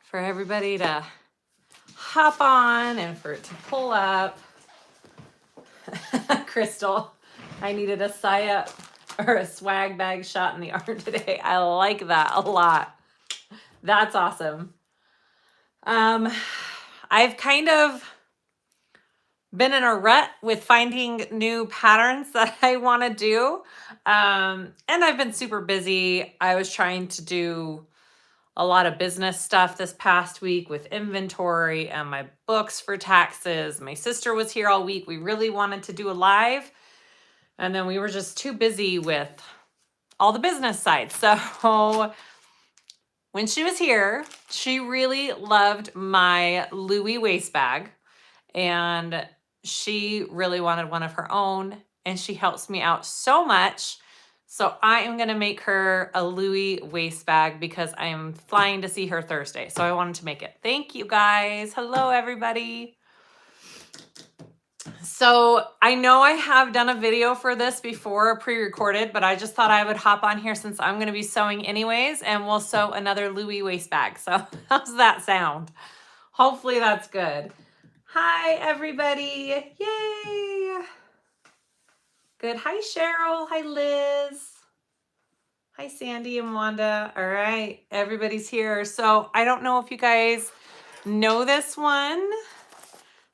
for everybody to hop on and for it to pull up. Crystal, I needed a Siah or a swag bag shot in the arm today. I like that a lot. That's awesome. I've kind of been in a rut with finding new patterns that I want to do. And I've been super busy. I was trying to do a lot of business stuff this past week with inventory and my books for taxes. My sister was here all week. We really wanted to do a live, and then we were just too busy with all the business side. So when she was here, she really loved my Louie waist bag, and she really wanted one of her own, and she helps me out so much. So I am going to make her a Louie waist bag because I am flying to see her Thursday. So I wanted to make it. Thank you guys. Hello, everybody. So I know I have done a video for this before, pre-recorded, but I just thought I would hop on here since I'm going to be sewing anyways, and we'll sew another Louie waist bag. So how's that sound? Hopefully that's good. Hi, everybody. Yay. Good. Hi, Cheryl. Hi, Liz. Hi, Sandy and Wanda. All right. Everybody's here. So I don't know if you guys know this one.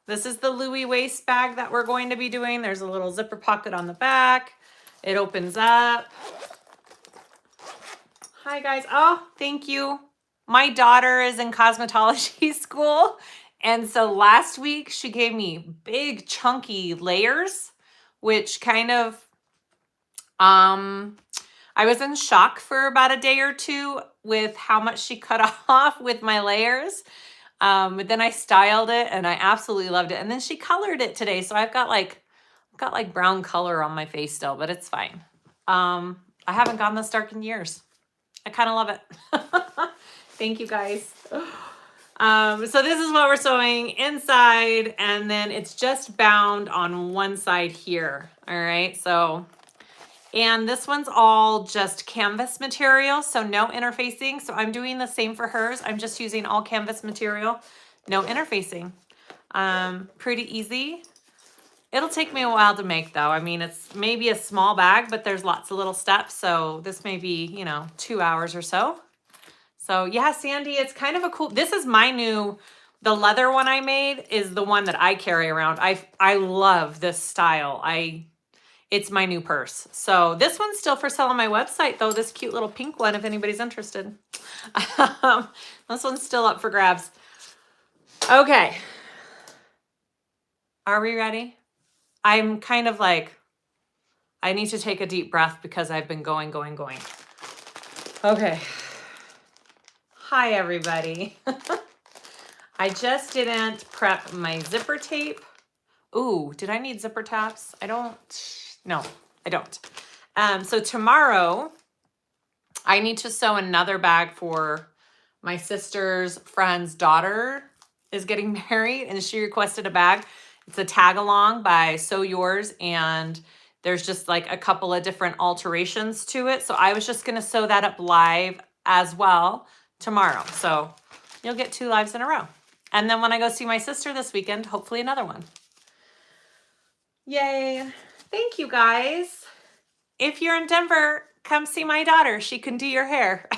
This is the Louie waist bag that we're going to be doing. There's a little zipper pocket on the back. It opens up. Hi, guys. Oh, thank you. My daughter is in cosmetology school. And so last week she gave me big chunky layers, which kind of, I was in shock for about a day or two with how much she cut off with my layers. But then I styled it and I absolutely loved it. And then she colored it today. So I've got like brown color on my face still, but it's fine. I haven't gone this dark in years. I kind of love it. Thank you guys. So this is what we're sewing inside, and then it's just bound on one side here. All right. So, and this one's all just canvas material, so no interfacing. So I'm doing the same for hers. I'm just using all canvas material, no interfacing. Pretty easy. It'll take me a while to make though. I mean, it's maybe a small bag, but there's lots of little steps. So this may be, you know, 2 hours or so. So yeah, Sandy, it's kind of a cool, this is my new, the leather one I made is the one that I carry around. I love this style. It's my new purse. So this one's still for sale on my website though, this cute little pink one, if anybody's interested. This one's still up for grabs. Okay. Are we ready? I'm kind of like, I need to take a deep breath because I've been going. Okay. Hi, everybody. I just didn't prep my zipper tape. Ooh, did I need zipper tabs? I don't. No, I don't. So tomorrow, I need to sew another bag for my sister's friend's daughter is getting married, and she requested a bag. It's a tag along by Sew Yours, and there's just like a couple of different alterations to it. So I was just going to sew that up live as well tomorrow. So you'll get 2 lives in a row. And then when I go see my sister this weekend, hopefully another one. Yay. Thank you guys. If you're in Denver, come see my daughter. She can do your hair.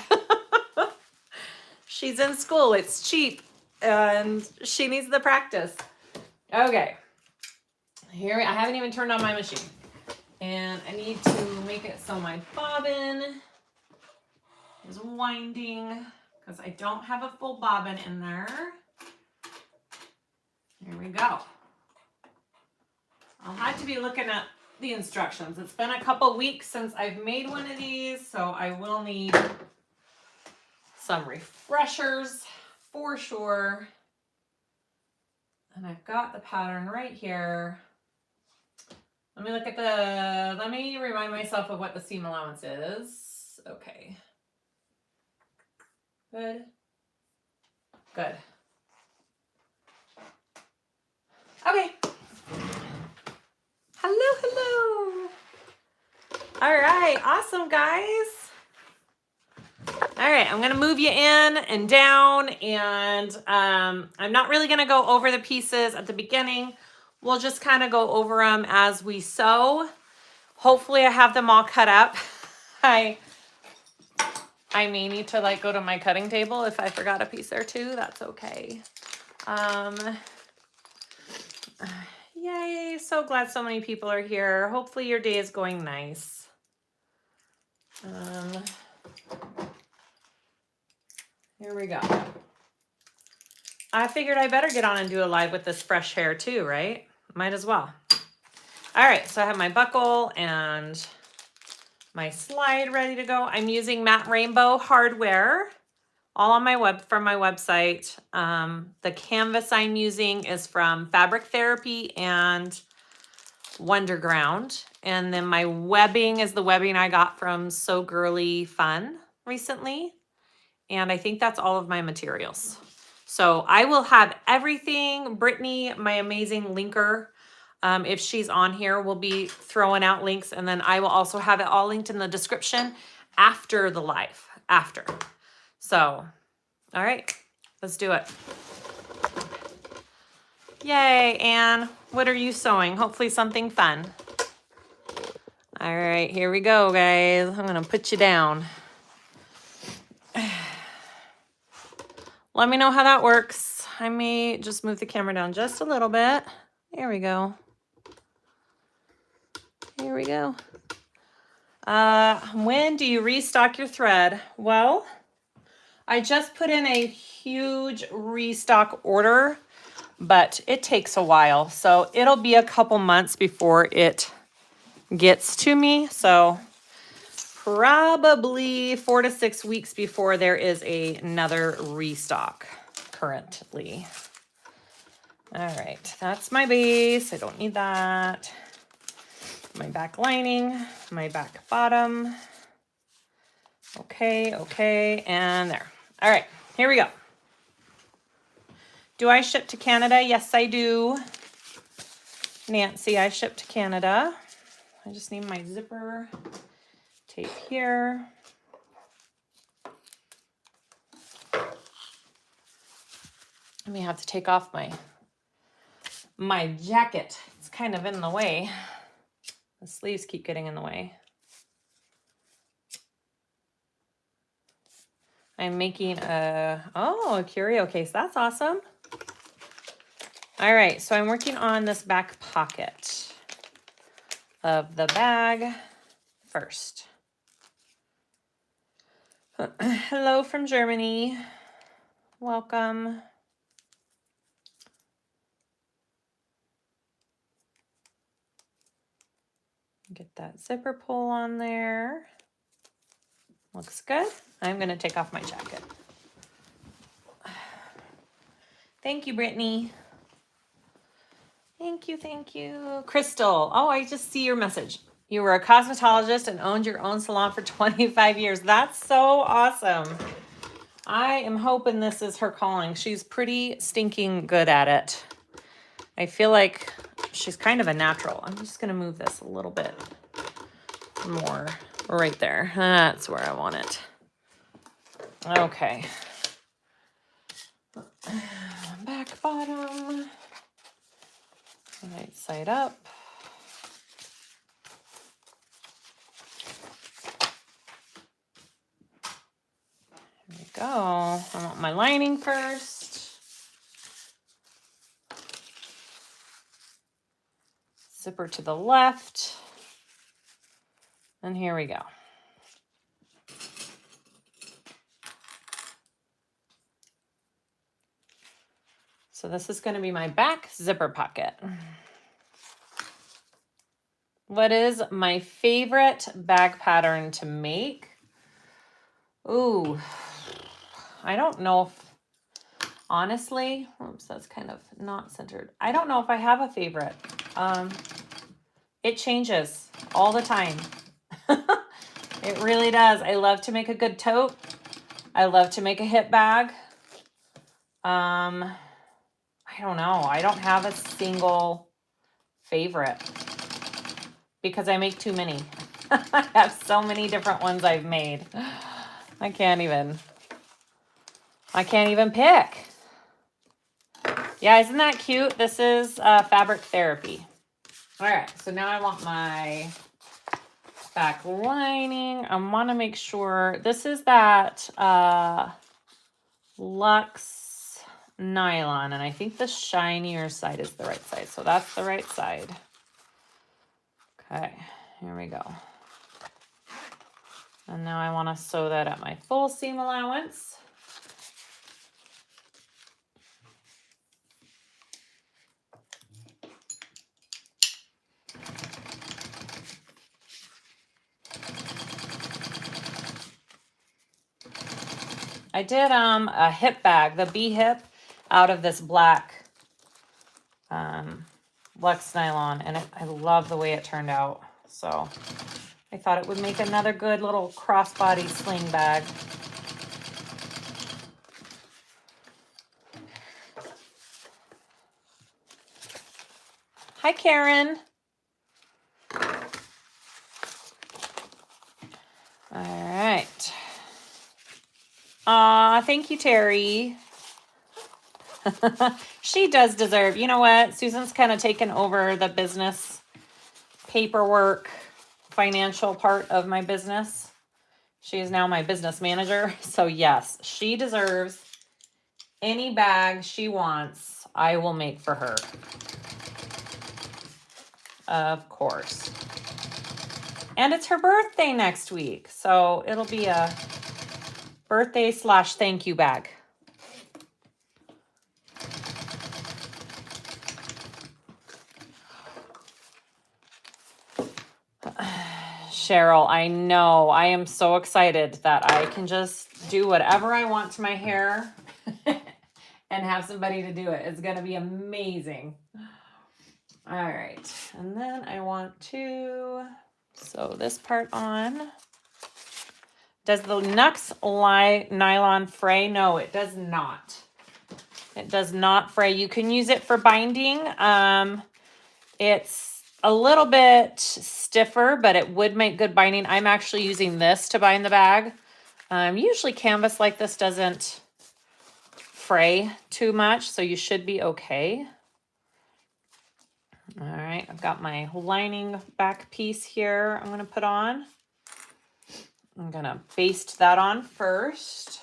She's in school. It's cheap and she needs the practice. Okay. Here, I haven't even turned on my machine. And I need to make it so my bobbin is winding because I don't have a full bobbin in there. Here we go. I'll have to be looking at the instructions. It's been a couple weeks since I've made one of these, so I will need some refreshers for sure. And I've got the pattern right here. Let me remind myself of what the seam allowance is. Okay. Good. Good. Okay. Hello. All right. Awesome, guys. All right, I'm gonna move you in and down, and I'm not really gonna go over the pieces at the beginning. We'll just kind of go over them as we sew. Hopefully I have them all cut up. I may need to like go to my cutting table if I forgot a piece or two. That's okay. Yay, so glad so many people are here. Hopefully your day is going nice. Here we go. I figured I better get on and do a live with this fresh hair too, right? Might as well. All right, so I have my buckle and my slide ready to go. I'm using matte rainbow hardware, all on my from my website. The canvas I'm using is from Fabric Therapy and Wonderground. And then my webbing is the webbing I got from So Girlie Fun recently. And I think that's all of my materials. So I will have everything. Brittany, my amazing linker, if she's on here, will be throwing out links. And then I will also have it all linked in the description after the live, after. So, all right, let's do it. Yay, Anne. What are you sewing? Hopefully something fun. All right, here we go, guys. I'm going to put you down. Let me know how that works. I may just move the camera down just a little bit. There we go. Here we go. When do you restock your thread? Well, I just put in a huge restock order, but it takes a while. So it'll be a couple months before it gets to me. So probably 4 to 6 weeks before there is another restock currently. All right, that's my base. I don't need that. My back lining, my back bottom. Okay, and there. All right, here we go. Do I ship to Canada? Yes, I do. Nancy, I ship to Canada. I just need my zipper tape here. I may have to take off my jacket. It's kind of in the way. The sleeves keep getting in the way. I'm making a curio case. That's awesome. All right, so I'm working on this back pocket of the bag first. Hello from Germany. Welcome. Get that zipper pull on there. Looks good. I'm going to take off my jacket. Thank you, Brittany. Thank you. Crystal. Oh, I just see your message. You were a cosmetologist and owned your own salon for 25 years. That's so awesome. I am hoping this is her calling. She's pretty stinking good at it. I feel like she's kind of a natural. I'm just going to move this a little bit more right there. That's where I want it. Okay. Back bottom. Right side up. There we go. I want my lining first. Zipper to the left. And here we go. So this is going to be my back zipper pocket. What is my favorite bag pattern to make? Ooh, I don't know if, honestly, oops, that's kind of not centered. I don't know if I have a favorite. It changes all the time. It really does. I love to make a good tote. I love to make a hip bag. I don't know. I don't have a single favorite because I make too many. I have so many different ones I've made. I can't even pick. Yeah, isn't that cute? This is fabric therapy. All right, so now I want my back lining. I want to make sure this is that Lux Nylon, and I think the shinier side is the right side. So that's the right side. Okay, here we go. And now I want to sew that at my full seam allowance. I did a hip bag, the B hip, out of this black Lux Nylon, and I love the way it turned out. So I thought it would make another good little crossbody sling bag. Hi, Karen. All right. Aw, thank you, Terry. She does deserve, you know what? Susan's kind of taken over the business paperwork, financial part of my business. She is now my business manager. So yes, she deserves any bag she wants. I will make for her. Of course. And it's her birthday next week. So it'll be a birthday / thank you bag. Cheryl, I know. I am so excited that I can just do whatever I want to my hair and have somebody to do it. It's going to be amazing. All right. And then I want to sew this part on. Does the Lux Nylon fray? No, it does not. It does not fray. You can use it for binding. It's a little bit stiffer, but it would make good binding. I'm actually using this to bind the bag. Usually canvas like this doesn't fray too much, so you should be okay. All right, I've got my lining back piece here I'm going to put on. I'm going to baste that on first.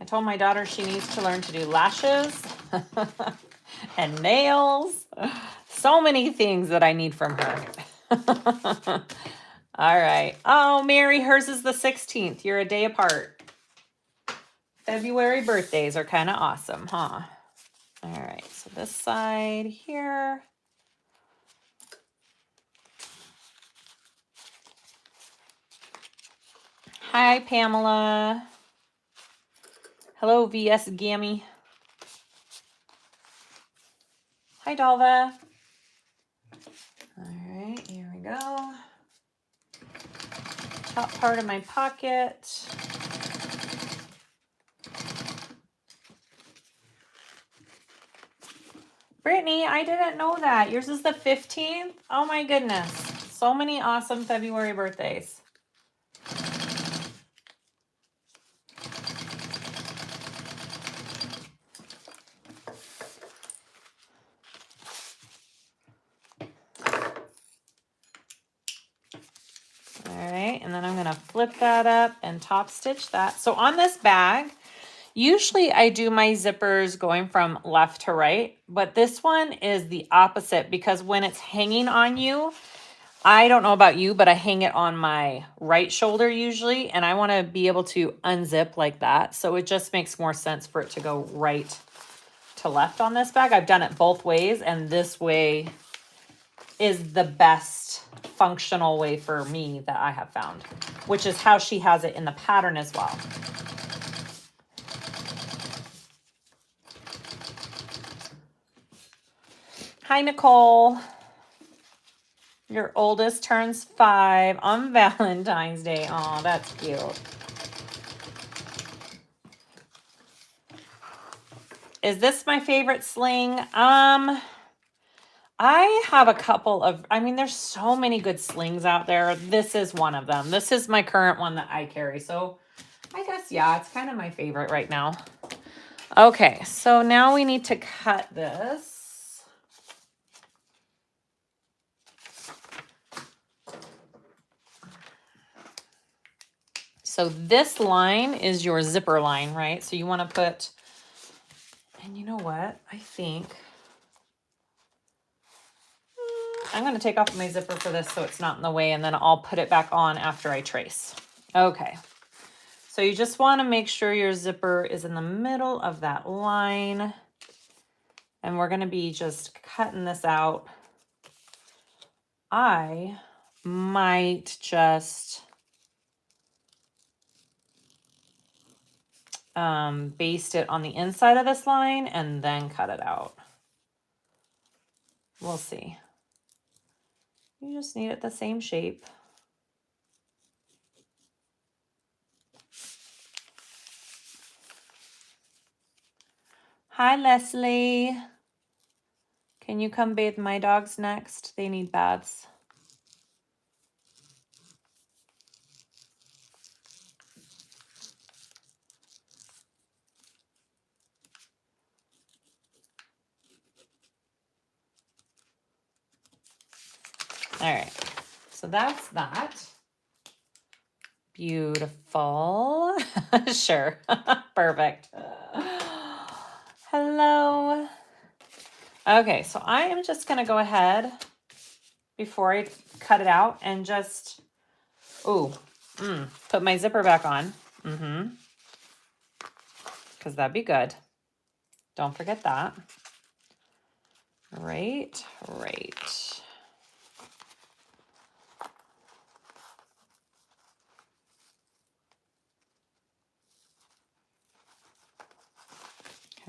I told my daughter she needs to learn to do lashes and nails. So many things that I need from her. All right. Oh, Mary, hers is the 16th. You're a day apart. February birthdays are kind of awesome, huh? All right. So this side here. Hi, Pamela. Hello, VS Gammy. Hi, Dalva. All right, here we go. Top part of my pocket. Brittany, I didn't know that. Yours is the 15th? Oh my goodness. So many awesome February birthdays. And then I'm going to flip that up and top stitch that. So on this bag, usually I do my zippers going from left to right, but this one is the opposite because when it's hanging on you, I don't know about you, but I hang it on my right shoulder usually, and I want to be able to unzip like that. So it just makes more sense for it to go right to left on this bag. I've done it both ways, and this way is the best functional way for me that I have found, which is how she has it in the pattern as well. Hi, Nicole. Your oldest turns 5 on Valentine's Day. Oh, that's cute. Is this my favorite sling? I have a couple of, I mean, there's so many good slings out there. This is one of them. This is my current one that I carry. So I guess, yeah, it's kind of my favorite right now. Okay, so now we need to cut this. So this line is your zipper line, right? So you want to put, and you know what? I think I'm going to take off my zipper for this so it's not in the way, and then I'll put it back on after I trace. Okay. So you just want to make sure your zipper is in the middle of that line. And we're going to be just cutting this out. I might just baste it on the inside of this line and then cut it out. We'll see. You just need it the same shape. Hi, Leslie. Can you come bathe my dogs next? They need baths. All right, so that's that. Beautiful. Sure. Perfect. Hello. Okay, so I am just going to go ahead before I cut it out and just, put my zipper back on. Because that'd be good. Don't forget that. Right.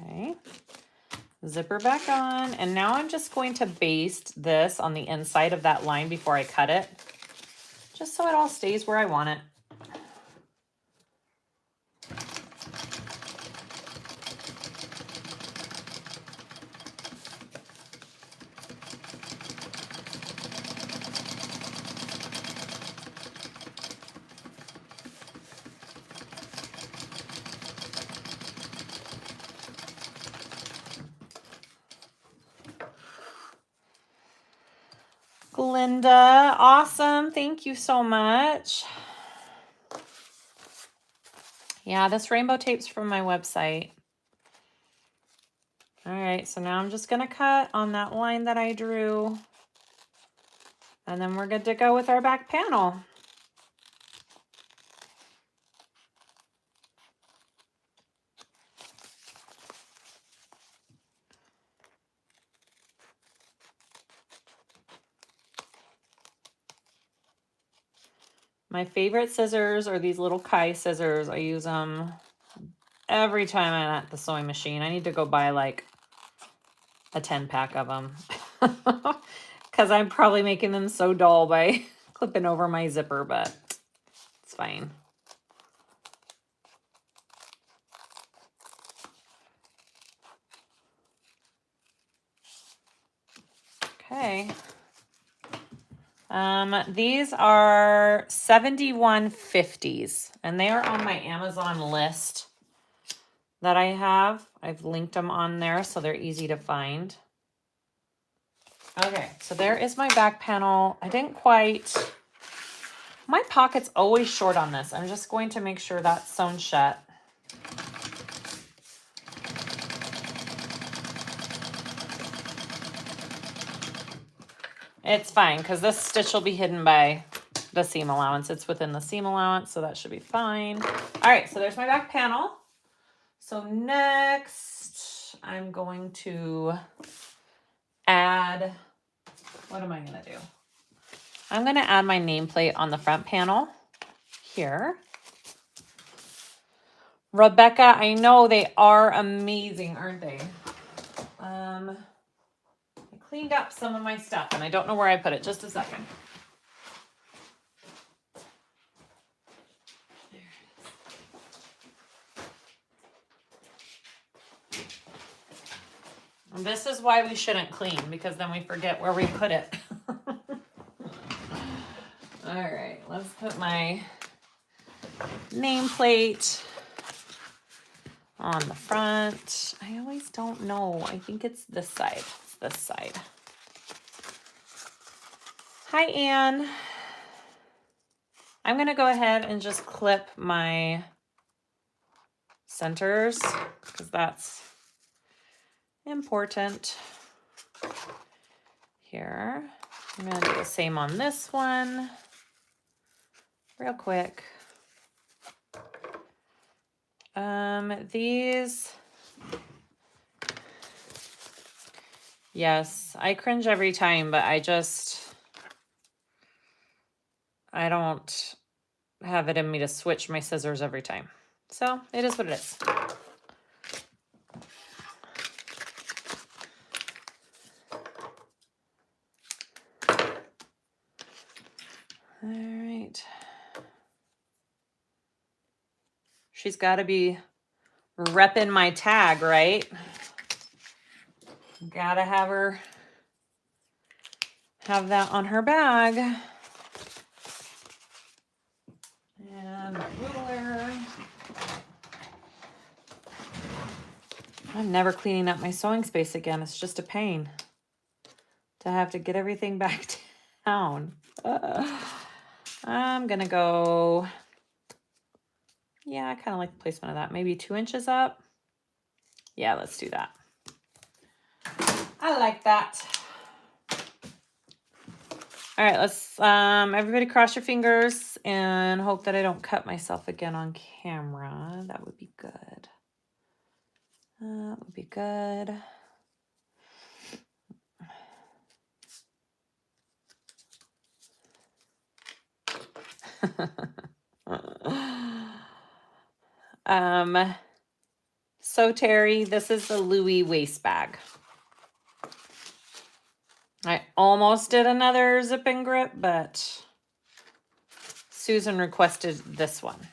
Okay. Zipper back on. And now I'm just going to baste this on the inside of that line before I cut it. Just so it all stays where I want it. Linda, awesome. Thank you so much. Yeah, this rainbow tape's from my website. All right, so now I'm just going to cut on that line that I drew. And then we're good to go with our back panel. My favorite scissors are these little Kai scissors. I use them every time I'm at the sewing machine. I need to go buy like a 10-pack of them. Because I'm probably making them so dull by clipping over my zipper, but it's fine. Okay. These are 7150s, and they are on my Amazon list that I have. I've linked them on there, so they're easy to find. Okay, so there is my back panel. I didn't quite, my pocket's always short on this. I'm just going to make sure that's sewn shut. It's fine, because this stitch will be hidden by the seam allowance. It's within the seam allowance, so that should be fine. All right, so there's my back panel. So next, I'm going to add, what am I going to do? I'm going to add my nameplate on the front panel here. Rebecca, I know they are amazing, aren't they? I cleaned up some of my stuff and I don't know where I put it. Just a second. And this is why we shouldn't clean, because then we forget where we put it. All right, let's put my nameplate on the front. I always don't know. I think it's this side. It's this side. Hi, Anne. I'm going to go ahead and just clip my centers because that's important. Here. I'm going to do the same on this one. Real quick. These, yes, I cringe every time, but I don't have it in me to switch my scissors every time. So it is what it is. All right. She's got to be repping my tag, right? Gotta have her have that on her bag. And my ruler. I'm never cleaning up my sewing space again. It's just a pain to have to get everything back down. I'm gonna go, yeah, I kind of like the placement of that. Maybe 2 inches up. Yeah, let's do that. I like that. All right, let's, everybody cross your fingers and hope that I don't cut myself again on camera. That would be good. That would be good. So Terry, this is the Louie waist bag. I almost did another zip and grip, but Susan requested this one.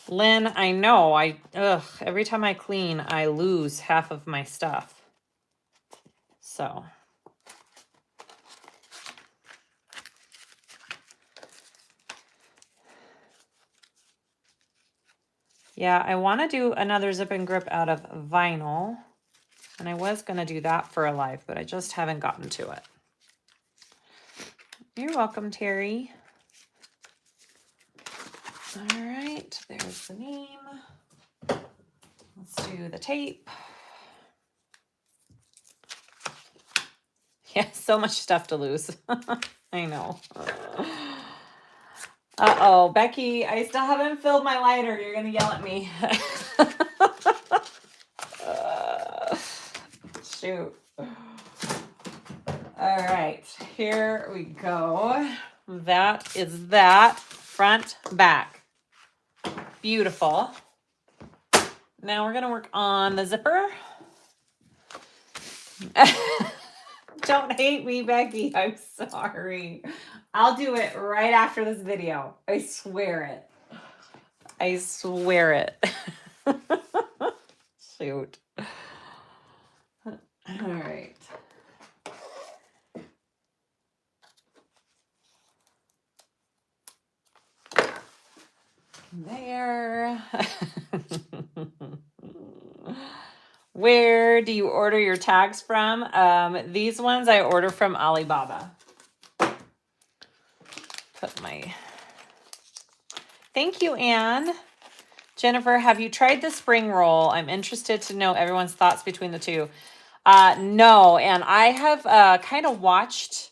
Lynn, I know, every time I clean, I lose half of my stuff. So. Yeah, I want to do another zip and grip out of vinyl. And I was going to do that for a live, but I just haven't gotten to it. You're welcome, Terry. All right, there's the name. Let's do the tape. Yeah, so much stuff to lose. I know. Uh-oh, Becky, I still haven't filled my lighter. You're going to yell at me. Shoot. All right, here we go. That is that front, back. Beautiful. Now we're going to work on the zipper. Don't hate me, Becky. I'm sorry. I'll do it right after this video. I swear it. I swear it. Shoot. All right. There. Where do you order your tags from? These ones I order from Alibaba. Put my... Thank you, Anne. Jennifer, have you tried the spring roll? I'm interested to know everyone's thoughts between the two. No, and I have kind of watched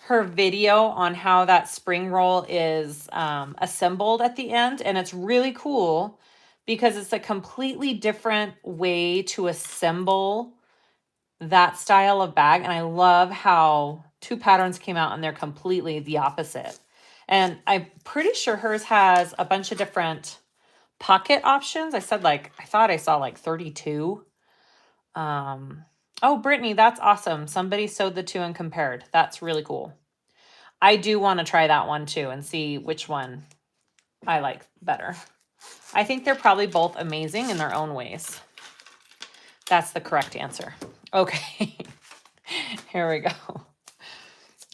her video on how that spring roll is assembled at the end, and it's really cool because it's a completely different way to assemble that style of bag. And I love how 2 patterns came out and they're completely the opposite. And I'm pretty sure hers has a bunch of different pocket options. I thought I saw like 32. Oh, Brittany, that's awesome. Somebody sewed the 2 and compared. That's really cool. I do want to try that one too and see which one I like better. I think they're probably both amazing in their own ways. That's the correct answer. Okay. Here we go.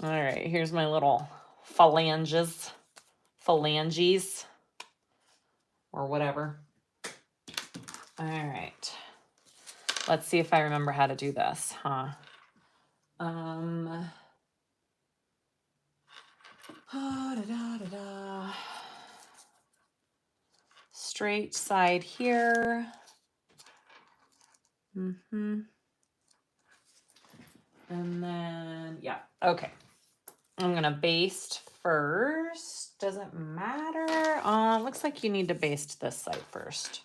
All right, here's my little phalanges, or whatever. All right. Let's see if I remember how to do this, huh? Straight side here. And then, yeah, okay. I'm gonna baste first. Doesn't matter. Looks like you need to baste this side first.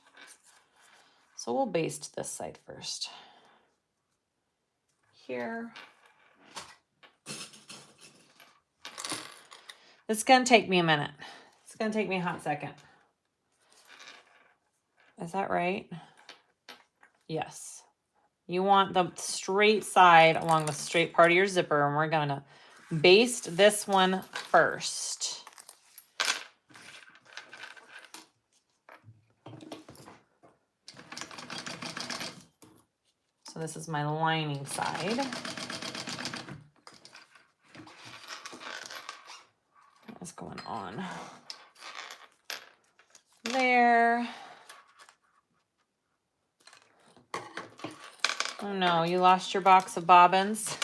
So we'll baste this side first. Here. It's gonna take me a minute. It's gonna take me a hot second. Is that right? Yes. You want the straight side along the straight part of your zipper, and we're gonna baste this one first. So this is my lining side. What's going on there? Oh no, you lost your box of bobbins.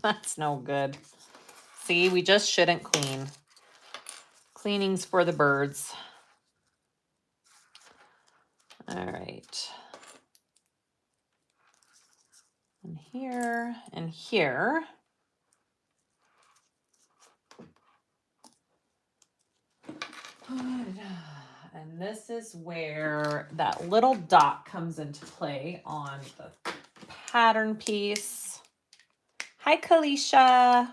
That's no good. See, we just shouldn't clean. Cleaning's for the birds. All right. And here and here. And this is where that little dot comes into play on the pattern piece. Hi, Kalisha.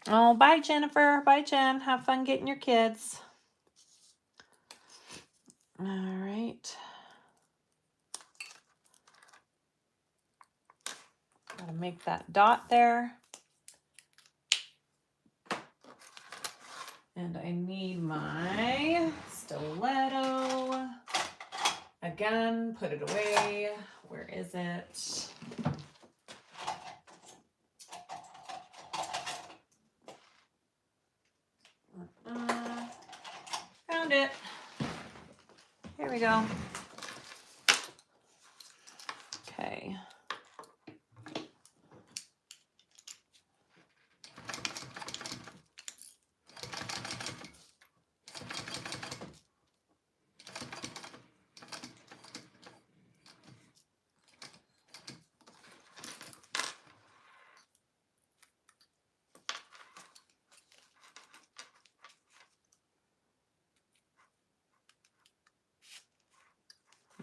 Oh, bye, Jennifer. Bye, Jen. Have fun getting your kids. All right. Gotta make that dot there. And I need my stiletto. Again, put it away. Where is it? Found it. Here we go. Okay.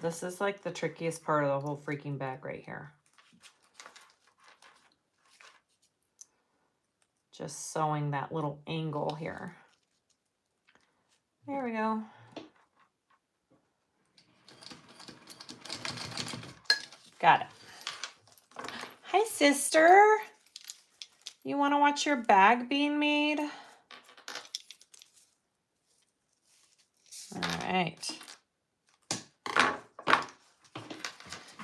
This is like the trickiest part of the whole freaking bag right here. Just sewing that little angle here. There we go. Got it. Hi, sister. You want to watch your bag being made? All right.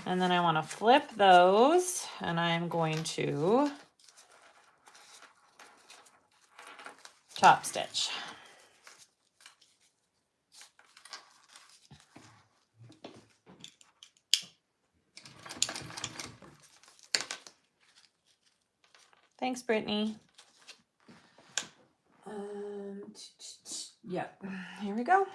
And then I want to flip those, and I'm going to top stitch. Thanks, Brittany. Yep, here we go.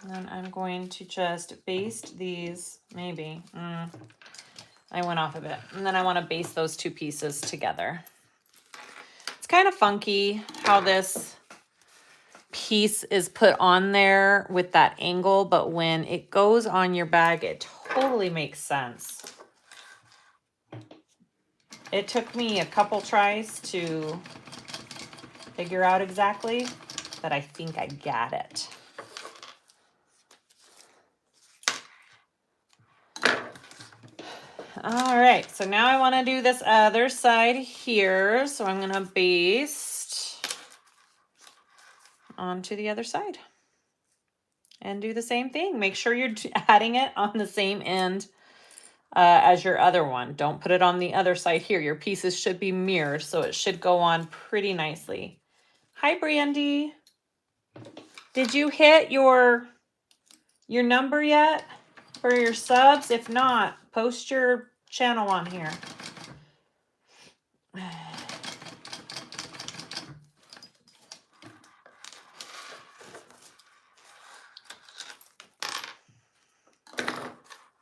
And then I'm going to just baste these, maybe. I went off a bit. And then I want to baste those two pieces together. It's kind of funky how this piece is put on there with that angle, but when it goes on your bag, it totally makes sense. It took me a couple tries to figure out exactly, but I think I got it. All right, so now I want to do this other side here. So I'm going to baste onto the other side. And do the same thing. Make sure you're adding it on the same end as your other one. Don't put it on the other side here. Your pieces should be mirrored, so it should go on pretty nicely. Hi, Brandy. Did you hit your number yet for your subs? If not, post your channel on here.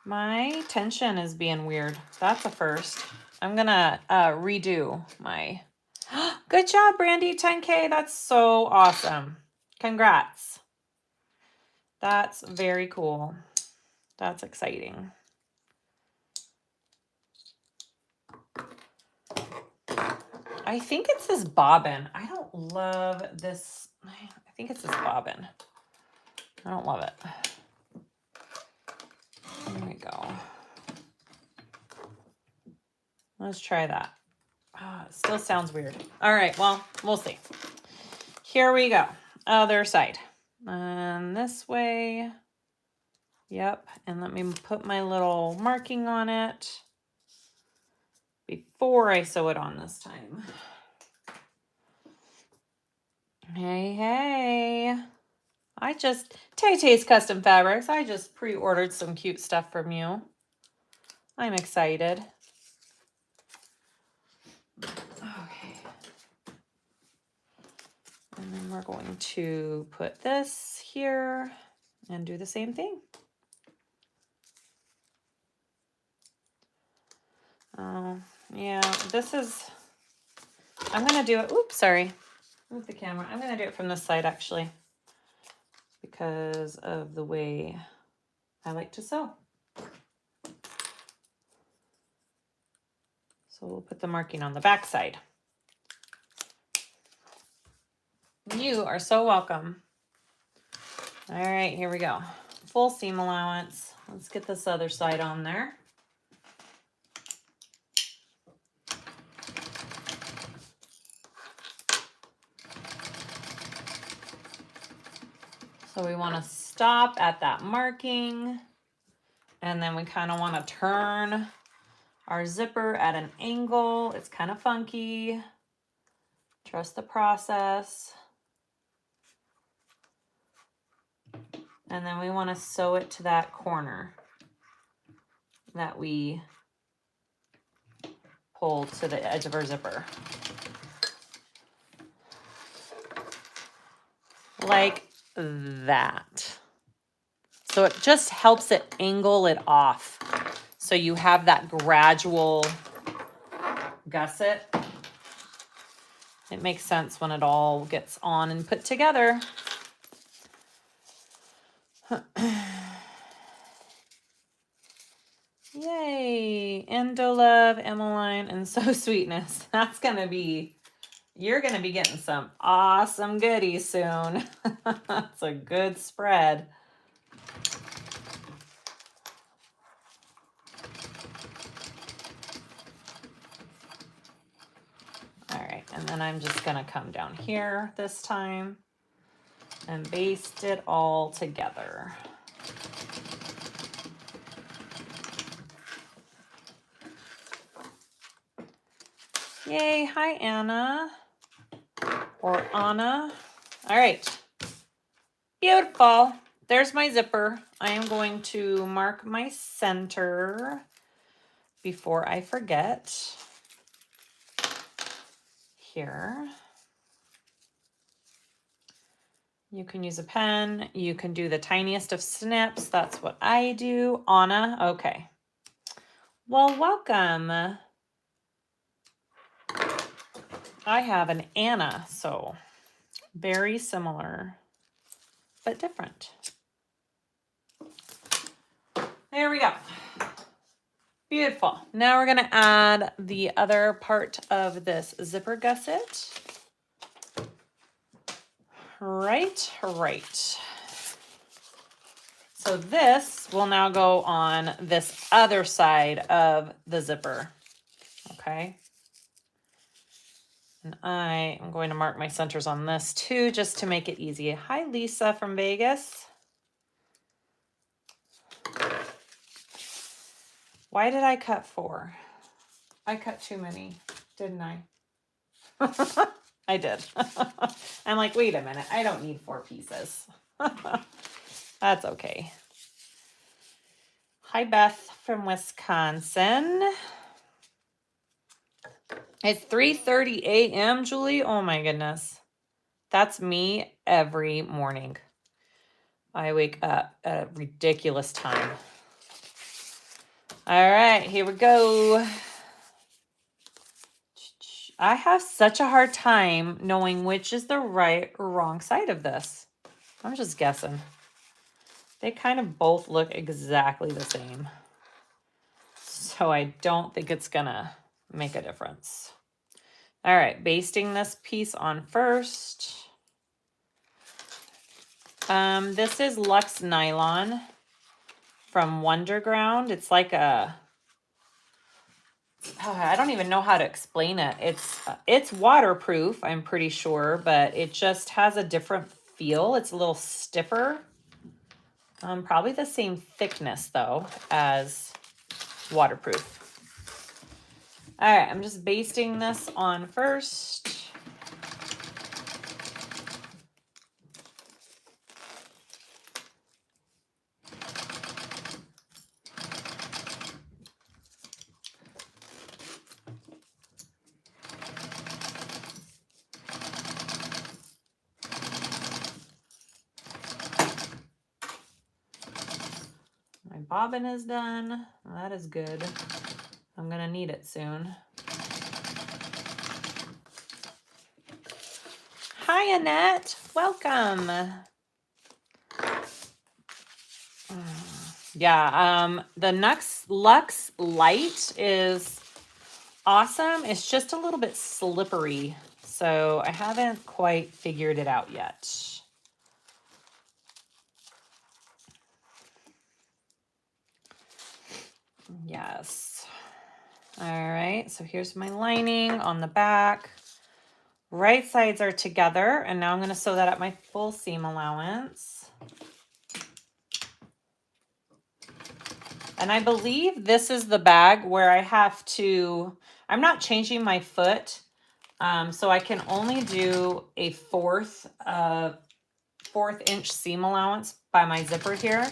My tension is being weird. That's a first. I'm gonna redo my... Good job, Brandy, 10K. That's so awesome. Congrats. That's very cool. That's exciting. I think it's this bobbin. I don't love this. I think it's this bobbin. I don't love it. There we go. Let's try that. Oh, it still sounds weird. All right, well, we'll see. Here we go. Other side. And this way. Yep. And let me put my little marking on it before I sew it on this time. Hey, hey. Tay-Tay's Custom Fabrics. I just pre-ordered some cute stuff from you. I'm excited. Okay. And then we're going to put this here and do the same thing. Yeah, this is, I'm going to do it. Oops, sorry. Move the camera. I'm going to do it from this side actually, because of the way I like to sew. So we'll put the marking on the back side. You are so welcome. All right, here we go. Full seam allowance. Let's get this other side on there. So we want to stop at that marking, and then we kind of want to turn our zipper at an angle. It's kind of funky. Trust the process. And then we want to sew it to that corner that we pulled to the edge of our zipper. Like that. So it just helps it angle it off. So you have that gradual gusset. It makes sense when it all gets on and put together. Yay. Endolove, Emmeline, and So Sweetness. That's going to be... You're going to be getting some awesome goodies soon. That's a good spread. All right, and then I'm just going to come down here this time and baste it all together. Yay, hi Anna. Or Anna. All right. Beautiful. There's my zipper. I am going to mark my center before I forget. Here. You can use a pen. You can do the tiniest of snips. That's what I do. Anna. Okay. Well, welcome. I have an Anna, so very similar, but different. There we go. Beautiful. Now we're going to add the other part of this zipper gusset. Right. So this will now go on this other side of the zipper. Okay. And I am going to mark my centers on this too, just to make it easy. Hi, Lisa from Vegas. Why did I cut 4? I cut too many, didn't I? I did. I'm like, wait a minute. I don't need 4 pieces. That's okay. Hi, Beth from Wisconsin. It's 3:30 a.m., Julie. Oh my goodness. That's me every morning. I wake up at a ridiculous time. All right, here we go. I have such a hard time knowing which is the right or wrong side of this. I'm just guessing. They kind of both look exactly the same. So I don't think it's gonna make a difference. All right, basting this piece on first. This is Lux Nylon from Wonderground. It's like a, I don't even know how to explain it. It's waterproof, I'm pretty sure, but it just has a different feel. It's a little stiffer. Probably the same thickness though as waterproof. All right, I'm just basting this on first. My bobbin is done. Well, that is good. I'm gonna need it soon. Hi, Annette. Welcome. Yeah, the Lux Light is awesome. It's just a little bit slippery, so I haven't quite figured it out yet. Yes. All right, so here's my lining on the back. Right sides are together, and now I'm going to sew that at my full seam allowance. And I believe this is the bag where I have to, I'm not changing my foot, so I can only do a 4th inch seam allowance by my zipper here.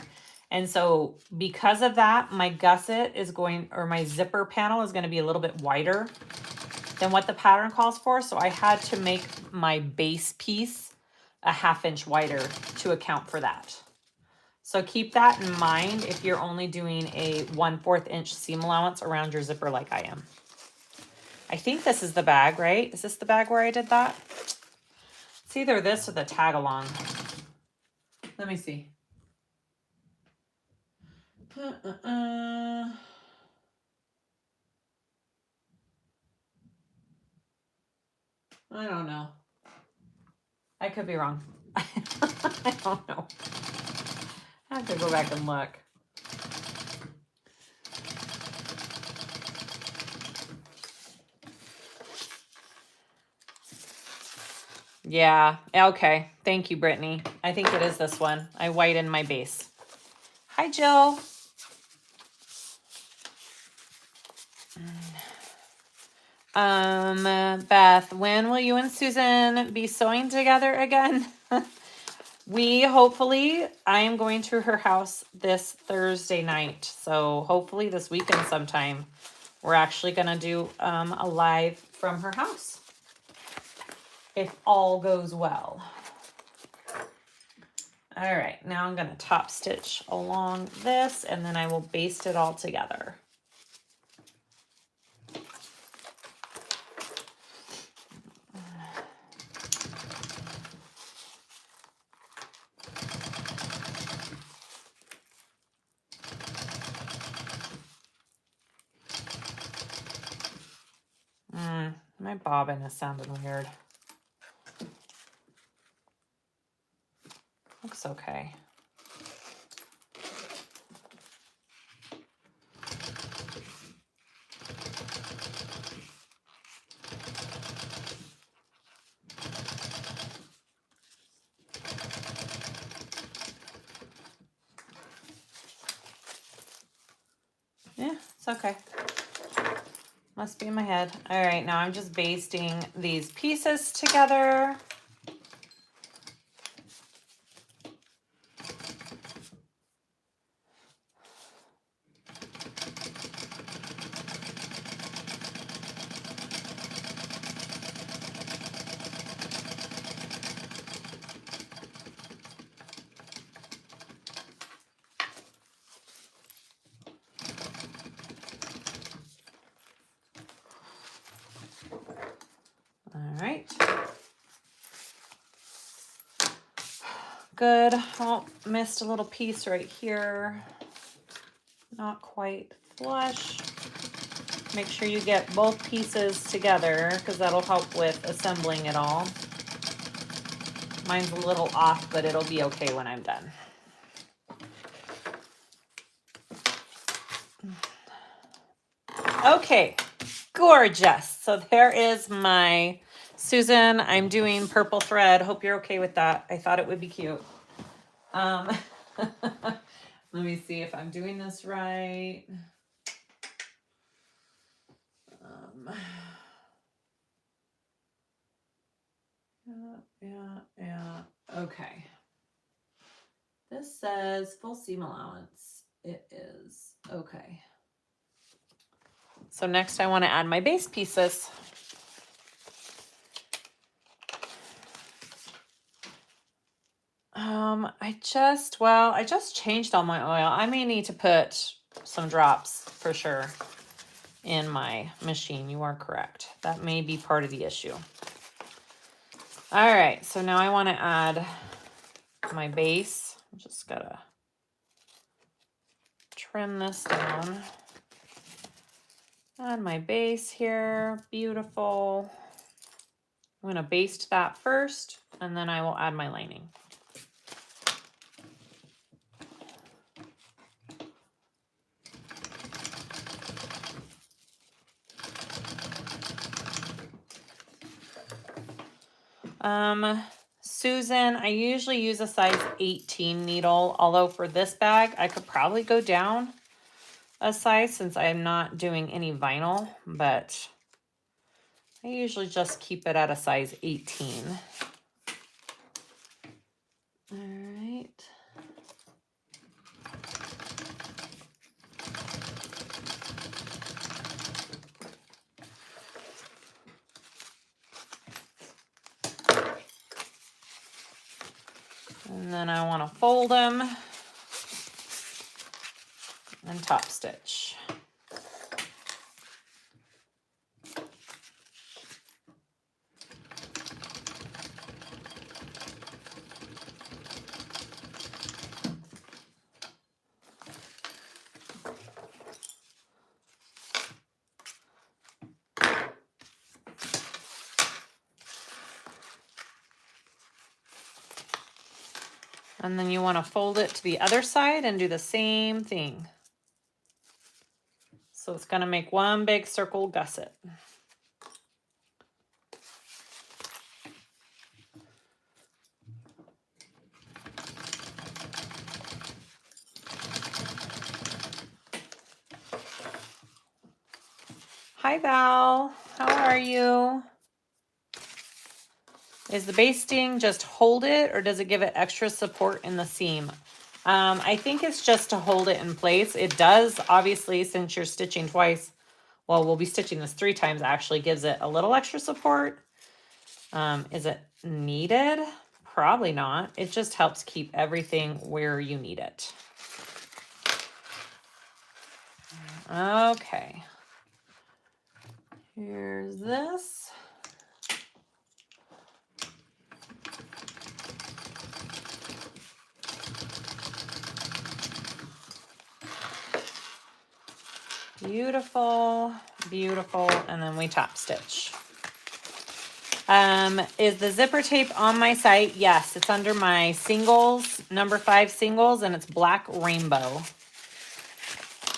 And so because of that, my gusset is going, or my zipper panel is going to be a little bit wider than what the pattern calls for. So I had to make my base piece a 1/2 inch wider to account for that. So keep that in mind if you're only doing a 1/4 inch seam allowance around your zipper like I am. I think this is the bag, right? Is this the bag where I did that? It's either this or the tag along. Let me see. I don't know. I could be wrong. I don't know. I have to go back and look. Yeah, okay. Thank you, Brittany. I think it is this one. I whitened my base. Hi, Jill. Beth, when will you and Susan be sewing together again? I am going to her house this Thursday night. So hopefully this weekend sometime, we're actually going to do a live from her house. If all goes well. All right, now I'm going to top stitch along this and then I will baste it all together. My bobbin is sounding weird. Looks okay. It's okay. Must be in my head. All right, now I'm just basting these pieces together. All right. Good. Oh, missed a little piece right here. Not quite flush. Make sure you get both pieces together because that'll help with assembling it all. Mine's a little off, but it'll be okay when I'm done. Okay, gorgeous. So there is my Susan. I'm doing purple thread. Hope you're okay with that. I thought it would be cute. Let me see if I'm doing this right. Yeah. Okay. This says full seam allowance. It is. Okay. So next I want to add my base pieces. I just changed all my oil. I may need to put some drops for sure in my machine. You are correct. That may be part of the issue. All right, so now I want to add my base. I'm just gotta trim this down. Add my base here. Beautiful. I'm gonna baste that first, and then I will add my lining. Susan, I usually use a size 18 needle, although for this bag, I could probably go down a size since I'm not doing any vinyl, but I usually just keep it at a size 18. All right. And then I want to fold them and top stitch. And then you want to fold it to the other side and do the same thing. So it's going to make one big circle gusset. Hi Val, how are you? Is the basting just hold it or does it give it extra support in the seam? I think it's just to hold it in place. It does, obviously, since you're stitching twice. Well, we'll be stitching this 3 times, actually gives it a little extra support. Is it needed? Probably not. It just helps keep everything where you need it. Okay. Here's this. Beautiful, beautiful, and then we top stitch. Is the zipper tape on my site? Yes, it's under my singles, number 5 singles, and it's black rainbow.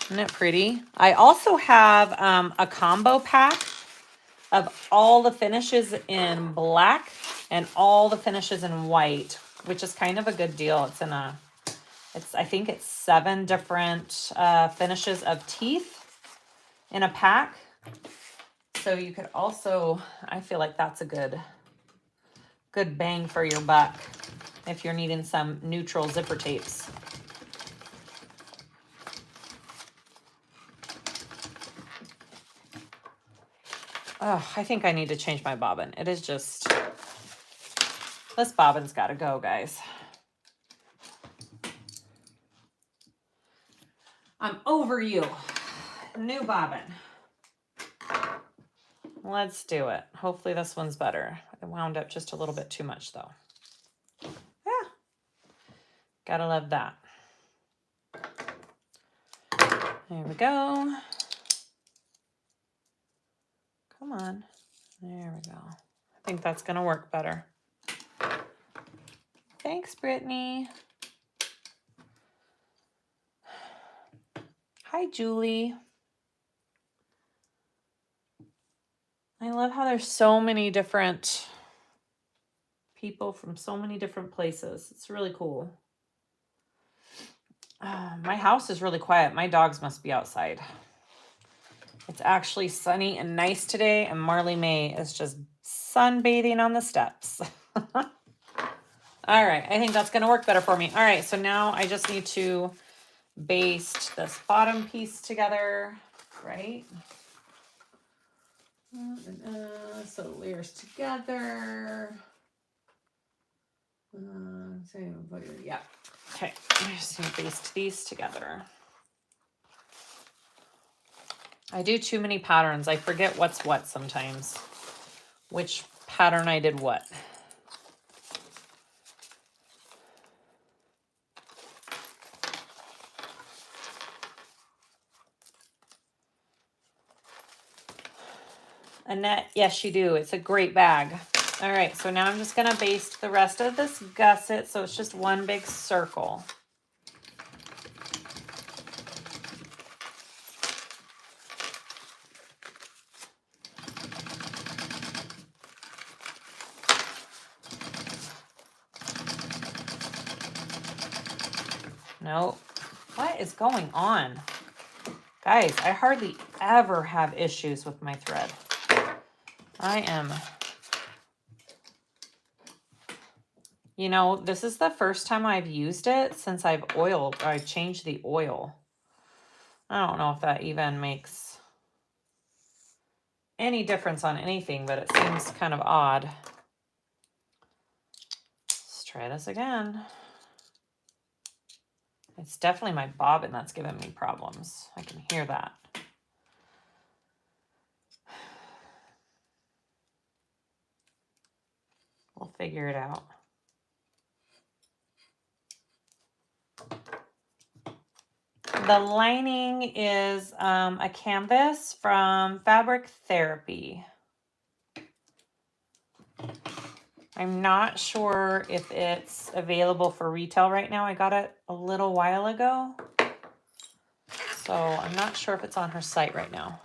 Isn't it pretty? I also have a combo pack of all the finishes in black and all the finishes in white, which is kind of a good deal. It's in a, I think it's 7 different finishes of teeth. in a pack. So you could also, I feel like that's a good bang for your buck if you're needing some neutral zipper tapes. Oh, I think I need to change my bobbin. It is just, this bobbin's got to go, guys. I'm over you. New bobbin. Let's do it. Hopefully this one's better. I wound up just a little bit too much though. Yeah. Gotta love that. There we go. Come on. There we go. I think that's gonna work better. Thanks, Brittany. Hi, Julie. I love how there's so many different people from so many different places. It's really cool. My house is really quiet. My dogs must be outside. It's actually sunny and nice today, and Marley May is just sunbathing on the steps. All right, I think that's going to work better for me. All right, so now I just need to baste this bottom piece together, right? So layers together. Yeah. Okay, I just need to baste these together. I do too many patterns. I forget what's what sometimes. Which pattern I did what. Annette, yes, you do. It's a great bag. All right, so now I'm just going to baste the rest of this gusset so it's just one big circle. Nope. What is going on? Guys, I hardly ever have issues with my thread. I am... You know, this is the first time I've used it since I've changed the oil. I don't know if that even makes any difference on anything, but it seems kind of odd. Let's try this again. It's definitely my bobbin that's giving me problems. I can hear that. We'll figure it out. The lining is a canvas from Fabric Therapy. I'm not sure if it's available for retail right now. I got it a little while ago. So I'm not sure if it's on her site right now.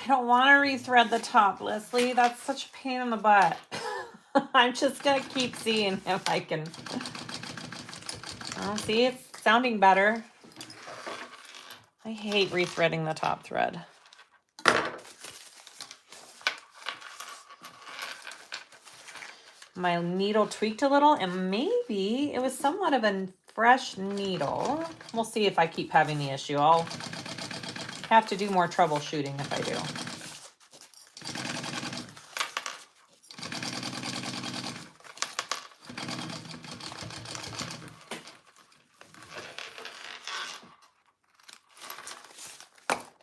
I don't want to rethread the top, Leslie. That's such a pain in the butt. I'm just going to keep seeing if I can. Oh, see, it's sounding better. I hate rethreading the top thread. My needle tweaked a little, and maybe it was somewhat of a fresh needle. We'll see if I keep having the issue. I'll have to do more troubleshooting if I do.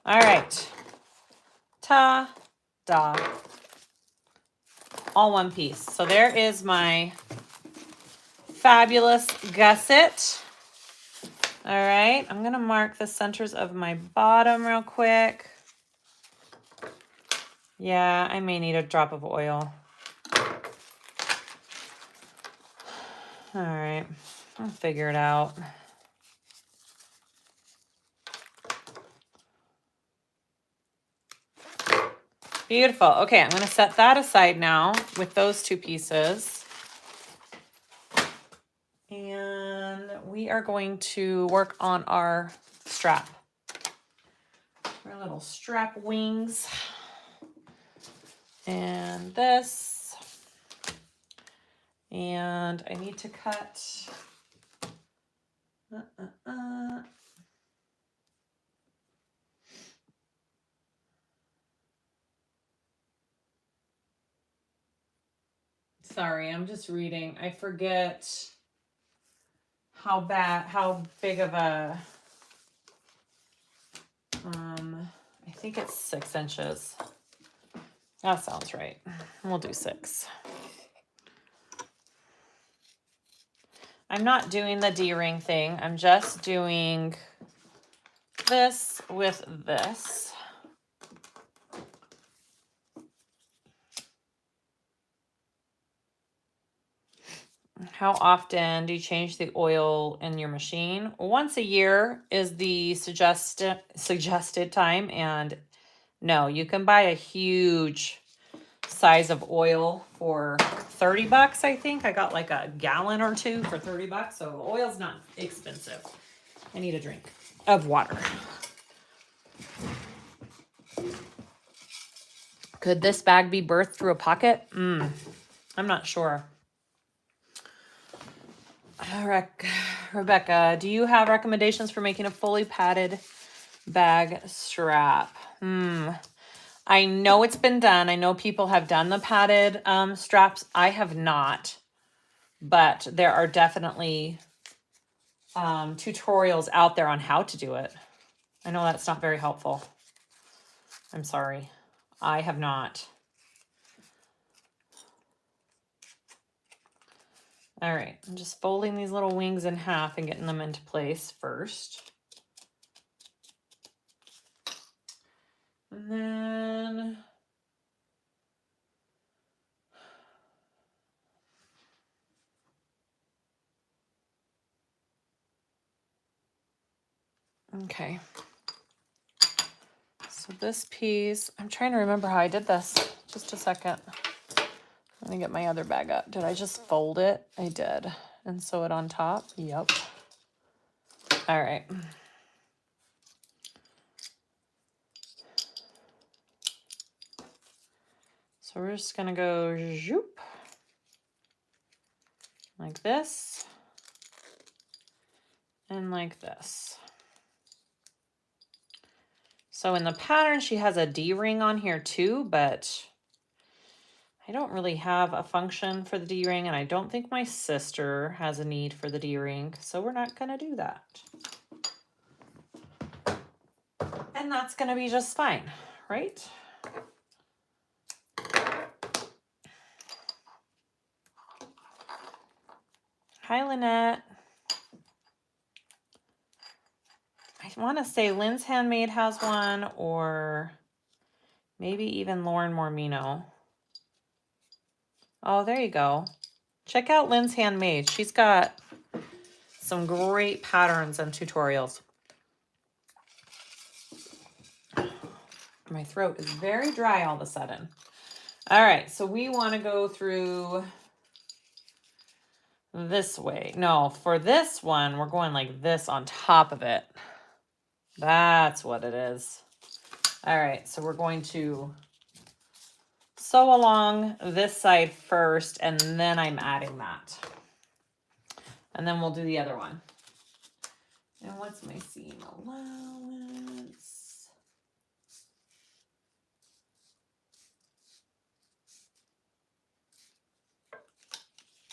All right. Ta-da. All one piece. So there is my fabulous gusset. All right. I'm going to mark the centers of my bottom real quick. Yeah, I may need a drop of oil. All right. I'll figure it out. Beautiful. Okay, I'm going to set that aside now with those two pieces. And we are going to work on our strap. Our little strap wings. And this. And I need to cut. Sorry, I'm just reading. I forget how big of a, I think it's 6 inches. That sounds right. We'll do 6. I'm not doing the D-ring thing. I'm just doing this with this. How often do you change the oil in your machine? Once a year is the suggested time, and no, you can buy a huge size of oil for 30 bucks, I think. I got like a gallon or 2 for 30 bucks, so oil's not expensive. I need a drink of water. Could this bag be birthed through a pocket? I'm not sure. Rebecca, do you have recommendations for making a fully padded bag strap? I know it's been done. I know people have done the padded straps. I have not, but there are definitely tutorials out there on how to do it. I know that's not very helpful. I'm sorry. I have not. All right, I'm just folding these little wings in half and getting them into place first. And then okay. So this piece, I'm trying to remember how I did this. Just a second. Let me get my other bag up. Did I just fold it? I did. And sew it on top? Yep. All right. So we're just gonna go zoop, like this, and like this. So in the pattern, she has a D-ring on here too, but I don't really have a function for the D-ring, and I don't think my sister has a need for the D-ring, so we're not gonna do that. And that's gonna be just fine, right? Hi, Lynette. I want to say Linds Handmade has one, or maybe even Lauren Mormino. Oh, there you go. Check out Linds Handmade. She's got some great patterns and tutorials. My throat is very dry all of a sudden. All right, so we want to go through this way. No, for this one, we're going like this on top of it. That's what it is. All right, so we're going to sew along this side first, and then I'm adding that. And then we'll do the other one. And what's my seam allowance?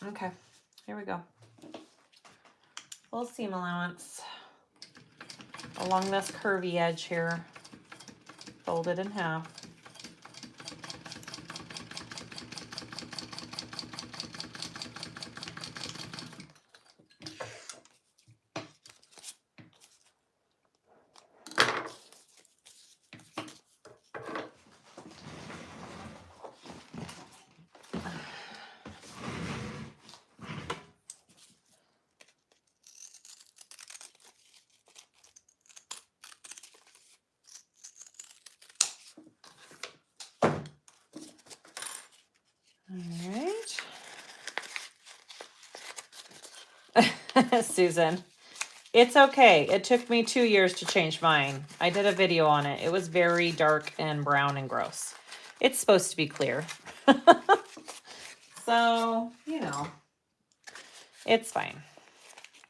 Okay, here we go. Full seam allowance along this curvy edge here, folded in half. Susan. It's okay. It took me 2 years to change mine. I did a video on it. It was very dark and brown and gross. It's supposed to be clear. So, you know, it's fine.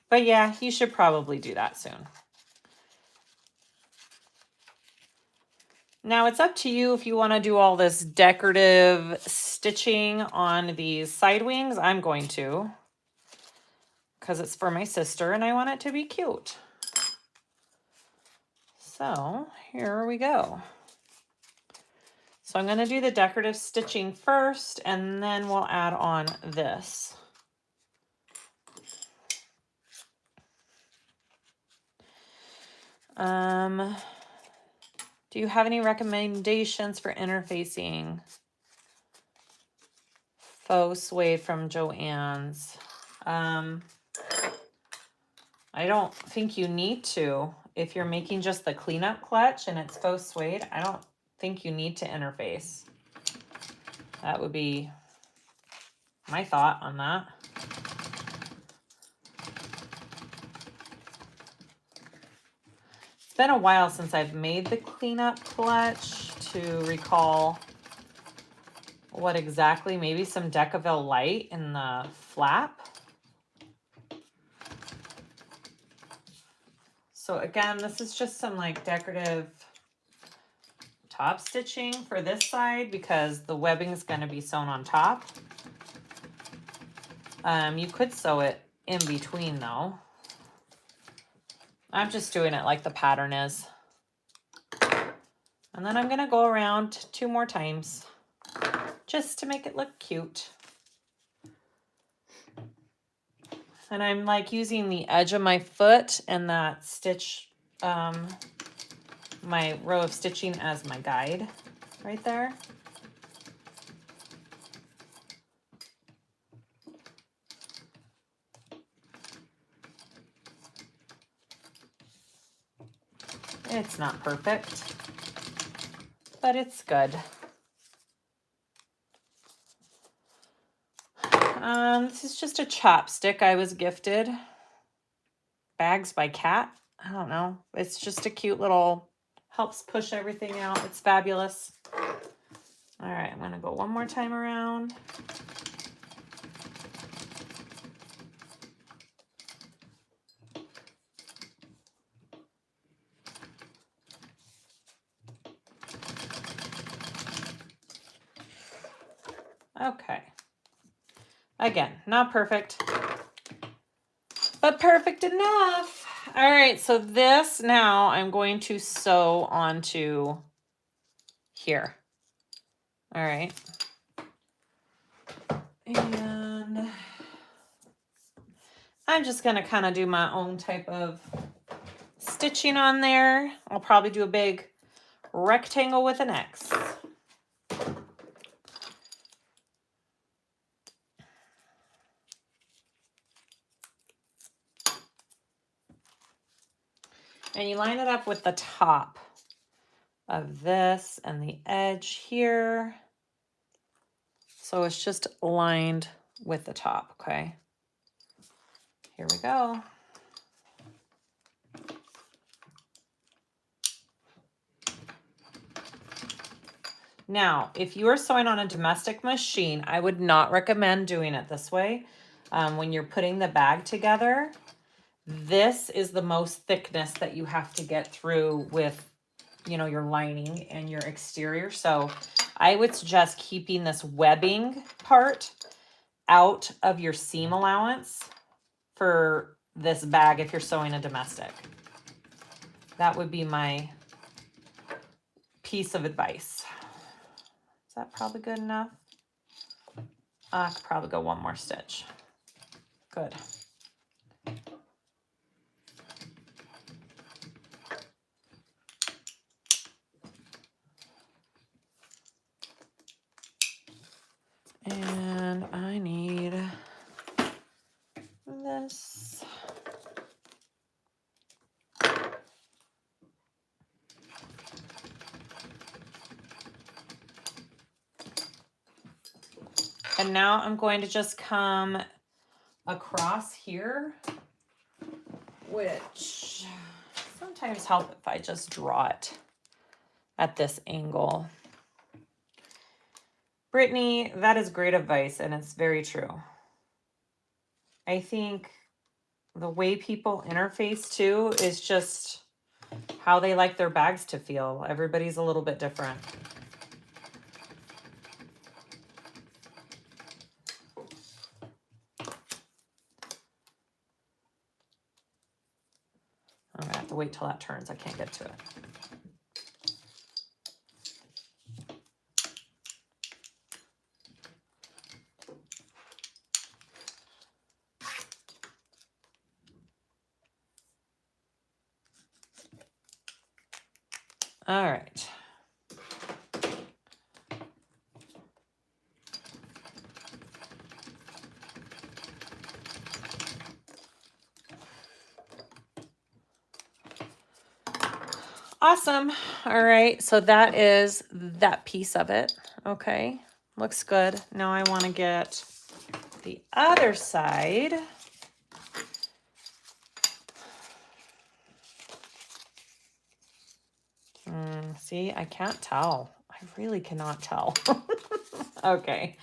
But yeah, you should probably do that soon. Now it's up to you if you want to do all this decorative stitching on these side wings. I'm going to, because it's for my sister and I want it to be cute. So here we go. So I'm going to do the decorative stitching first, and then we'll add on this. Do you have any recommendations for interfacing? Faux suede from Joann's. I don't think you need to. If you're making just the cleanup clutch and it's faux suede, I don't think you need to interface. That would be my thought on that. It's been a while since I've made the cleanup clutch to recall what exactly. Maybe some Decaville light in the flap. So again, this is just some like decorative top stitching for this side because the webbing is going to be sewn on top. You could sew it in between though. I'm just doing it like the pattern is. And then I'm going to go around 2 more times just to make it look cute. And I'm like using the edge of my foot and that stitch, my row of stitching as my guide right there. It's not perfect, but it's good. This is just a chopstick I was gifted. Bags by Cat. I don't know. It's just a cute little, helps push everything out. It's fabulous. All right, I'm going to go one more time around. Okay. Again, not perfect, but perfect enough. All right, so this now I'm going to sew onto here. All right. And I'm just going to kind of do my own type of stitching on there. I'll probably do a big rectangle with an X. And you line it up with the top of this and the edge here. So it's just aligned with the top, okay? Here we go. Now, if you are sewing on a domestic machine, I would not recommend doing it this way. When you're putting the bag together, this is the most thickness that you have to get through with, you know, your lining and your exterior. So I would suggest keeping this webbing part out of your seam allowance for this bag if you're sewing a domestic. That would be my piece of advice. Is that probably good enough? I could probably go one more stitch. Good. And I need this. And now I'm going to just come across here which sometimes help if I just draw it at this angle. Brittany, that is great advice, and it's very true. I think the way people interface too is just how they like their bags to feel. Everybody's a little bit different. I'm gonna have to wait till that turns. I can't get to it. All right. Awesome. All right. So that is that piece of it. Okay. Looks good. Now I want to get the other side. See, I can't tell. I really cannot tell. Okay.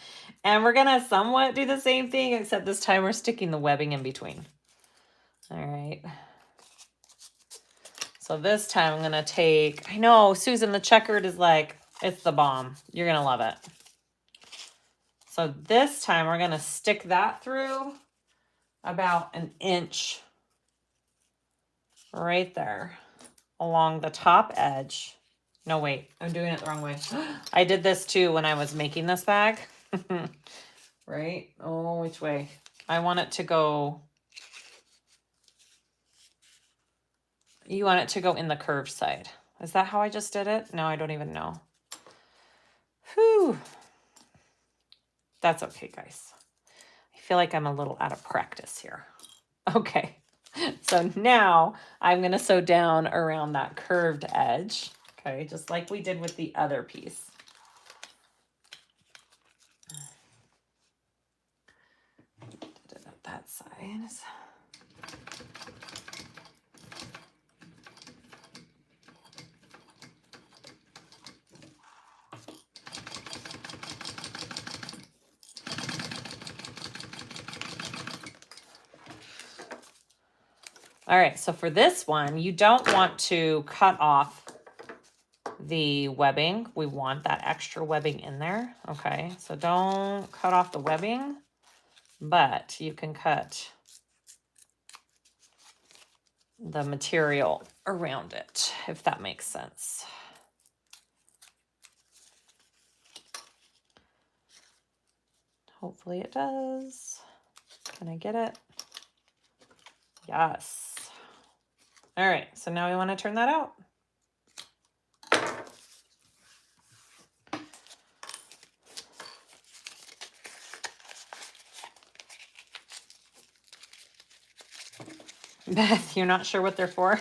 And we're going to somewhat do the same thing, except this time we're sticking the webbing in between. All right. So this time I'm going to take, I know, Susan, the checkered is like, it's the bomb. You're going to love it. So this time we're going to stick that through about an inch right there along the top edge. No, wait, I'm doing it the wrong way. I did this too when I was making this bag. Right? Oh, which way? I want it to go. You want it to go in the curved side. Is that how I just did it? No, I don't even know. Whew. That's okay, guys. I feel like I'm a little out of practice here. Okay. So now I'm going to sew down around that curved edge. Okay, just like we did with the other piece. Did it at that side. All right, so for this one, you don't want to cut off the webbing. We want that extra webbing in there. Okay, so don't cut off the webbing, but you can cut the material around it, if that makes sense. Hopefully it does. Can I get it? Yes. All right, so now we want to turn that out. Beth, you're not sure what they're for?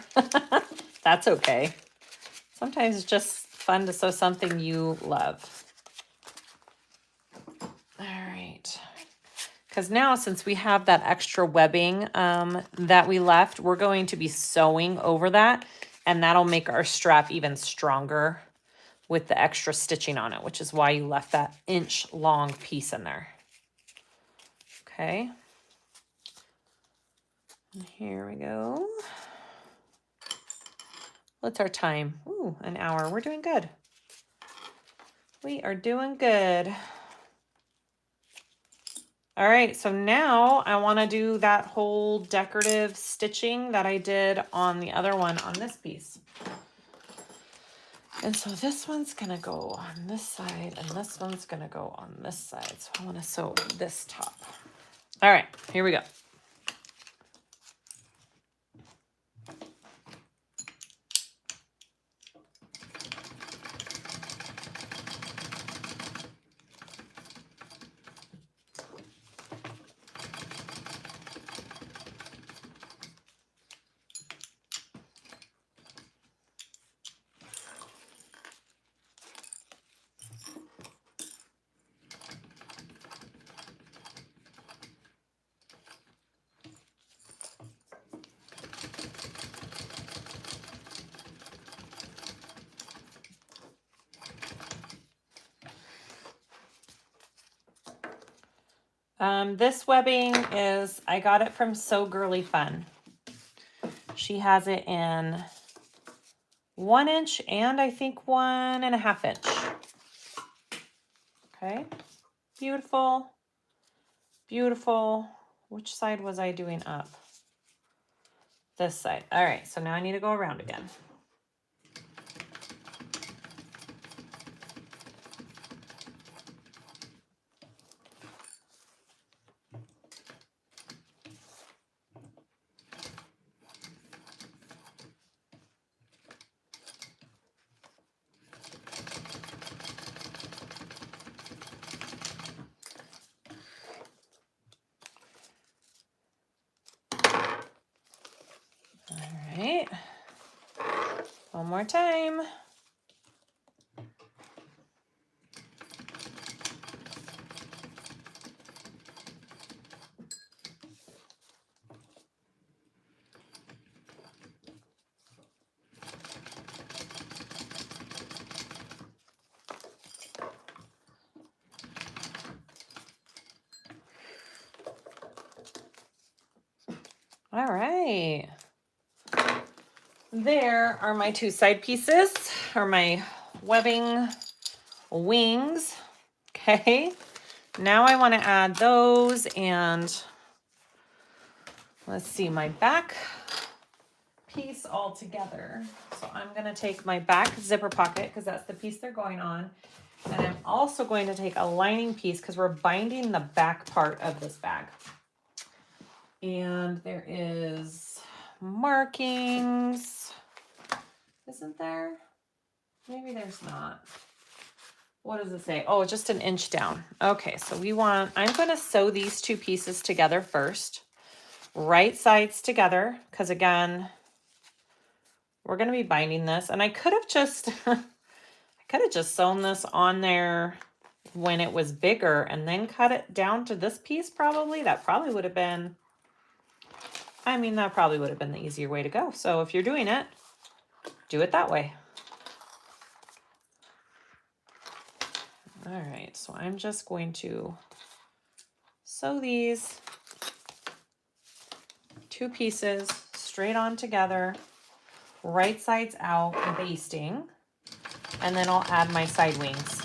That's okay. Sometimes it's just fun to sew something you love. All right. Because now, since we have that extra webbing that we left, we're going to be sewing over that, and that'll make our strap even stronger with the extra stitching on it, which is why you left that inch-long piece in there. Okay. And here we go. What's our time? Ooh, an hour. We're doing good. We are doing good. All right, so now I want to do that whole decorative stitching that I did on the other one on this piece. And so this one's going to go on this side, and this one's going to go on this side. So I want to sew this top. All right, here we go. This webbing is, I got it from So Girly Fun. She has it in 1 inch and I think 1.5 inch. Okay, beautiful, beautiful. Which side was I doing up? This side. All right, so now I need to go around again. All right, one more time. All right. There are my 2 side pieces, or my webbing wings. Okay. Now I want to add those, and let's see, my back piece all together. So I'm going to take my back zipper pocket because that's the piece they're going on. And I'm also going to take a lining piece because we're binding the back part of this bag. And there is markings, isn't there? Maybe there's not. What does it say? Oh, just 1 inch down. Okay, so I'm going to sew these 2 pieces together first. Right sides together, because again, we're going to be binding this. And I could have just, sewn this on there when it was bigger and then cut it down to this piece probably. That probably would have been, that probably would have been the easier way to go. So if you're doing it, do it that way. All right, so I'm just going to sew these 2 pieces straight on together, right sides out, basting, and then I'll add my side wings.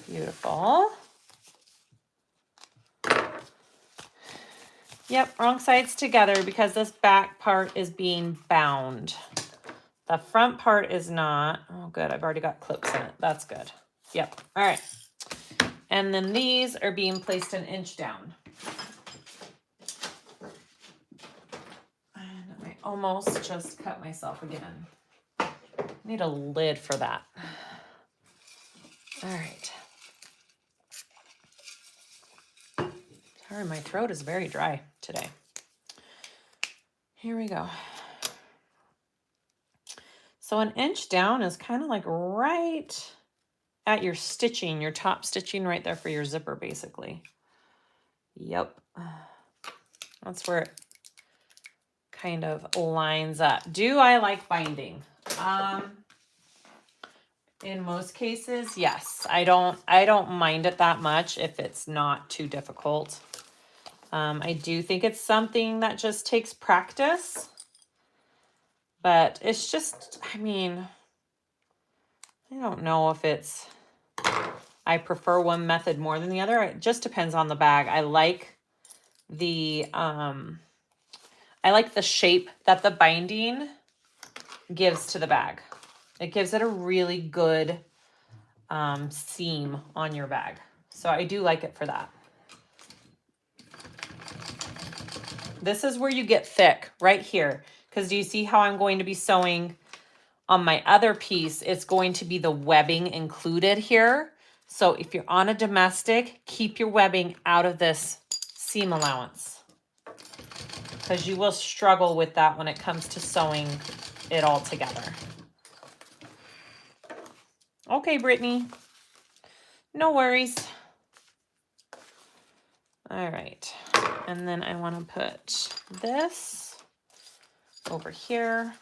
Beautiful. Yep, wrong sides together because this back part is being bound. The front part is not. Oh, good. I've already got clips in it. That's good. Yep. All right. And then these are being placed 1 inch down. And I almost just cut myself again. I need a lid for that. All right. Sorry, my throat is very dry today. Here we go. So 1 inch down is kind of like right at your stitching, your top stitching right there for your zipper, basically. Yep. That's where it kind of lines up. Do I like binding? In most cases, yes. I don't mind it that much if it's not too difficult. I do think it's something that just takes practice, but it's just, I don't know if I prefer one method more than the other. It just depends on the bag. I like the shape that the binding gives to the bag. It gives it a really good seam on your bag. So I do like it for that. This is where you get thick, right here. Because do you see how I'm going to be sewing on my other piece? It's going to be the webbing included here. So if you're on a domestic, keep your webbing out of this seam allowance, because you will struggle with that when it comes to sewing it all together. Okay, Brittany. No worries. All right. And then I want to put this over here.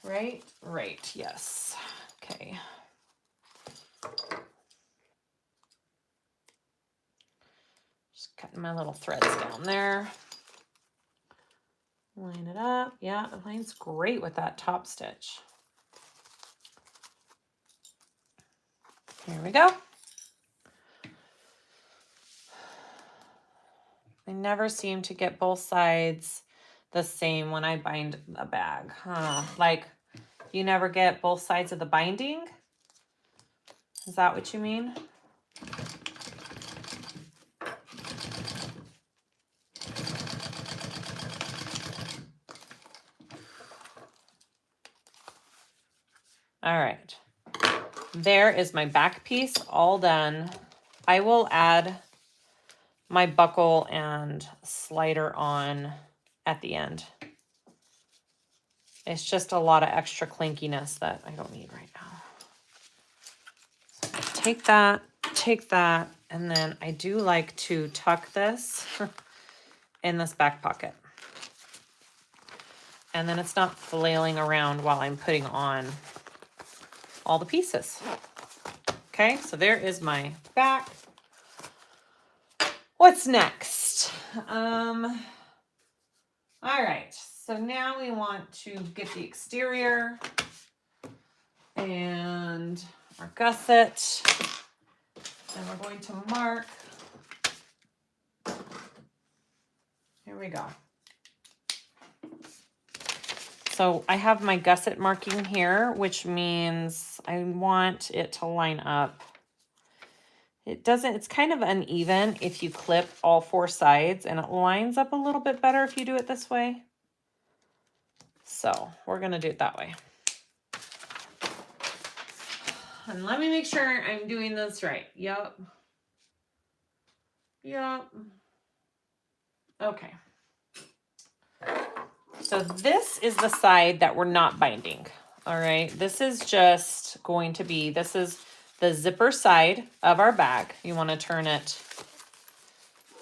Right? Right, yes. Okay. Just cutting my little threads down there. Line it up. Yeah, it lines great with that top stitch. Here we go. I never seem to get both sides the same when I bind a bag. Huh? Like, you never get both sides of the binding? Is that what you mean? All right. There is my back piece all done. I will add my buckle and slider on at the end. It's just a lot of extra clinkiness that I don't need right now. So take that, and then I do like to tuck this in this back pocket. And then it's not flailing around while I'm putting on all the pieces. Okay, so there is my back. What's next? All right, so now we want to get the exterior and our gusset, and we're going to mark. Here we go. So I have my gusset marking here, which means I want it to line up. It doesn't, it's kind of uneven if you clip all four sides, and it lines up a little bit better if you do it this way. So we're gonna do it that way. And let me make sure I'm doing this right. Yep. Yep. Okay. So this is the side that we're not binding. All right. This is just going to be, this is the zipper side of our bag. You want to turn it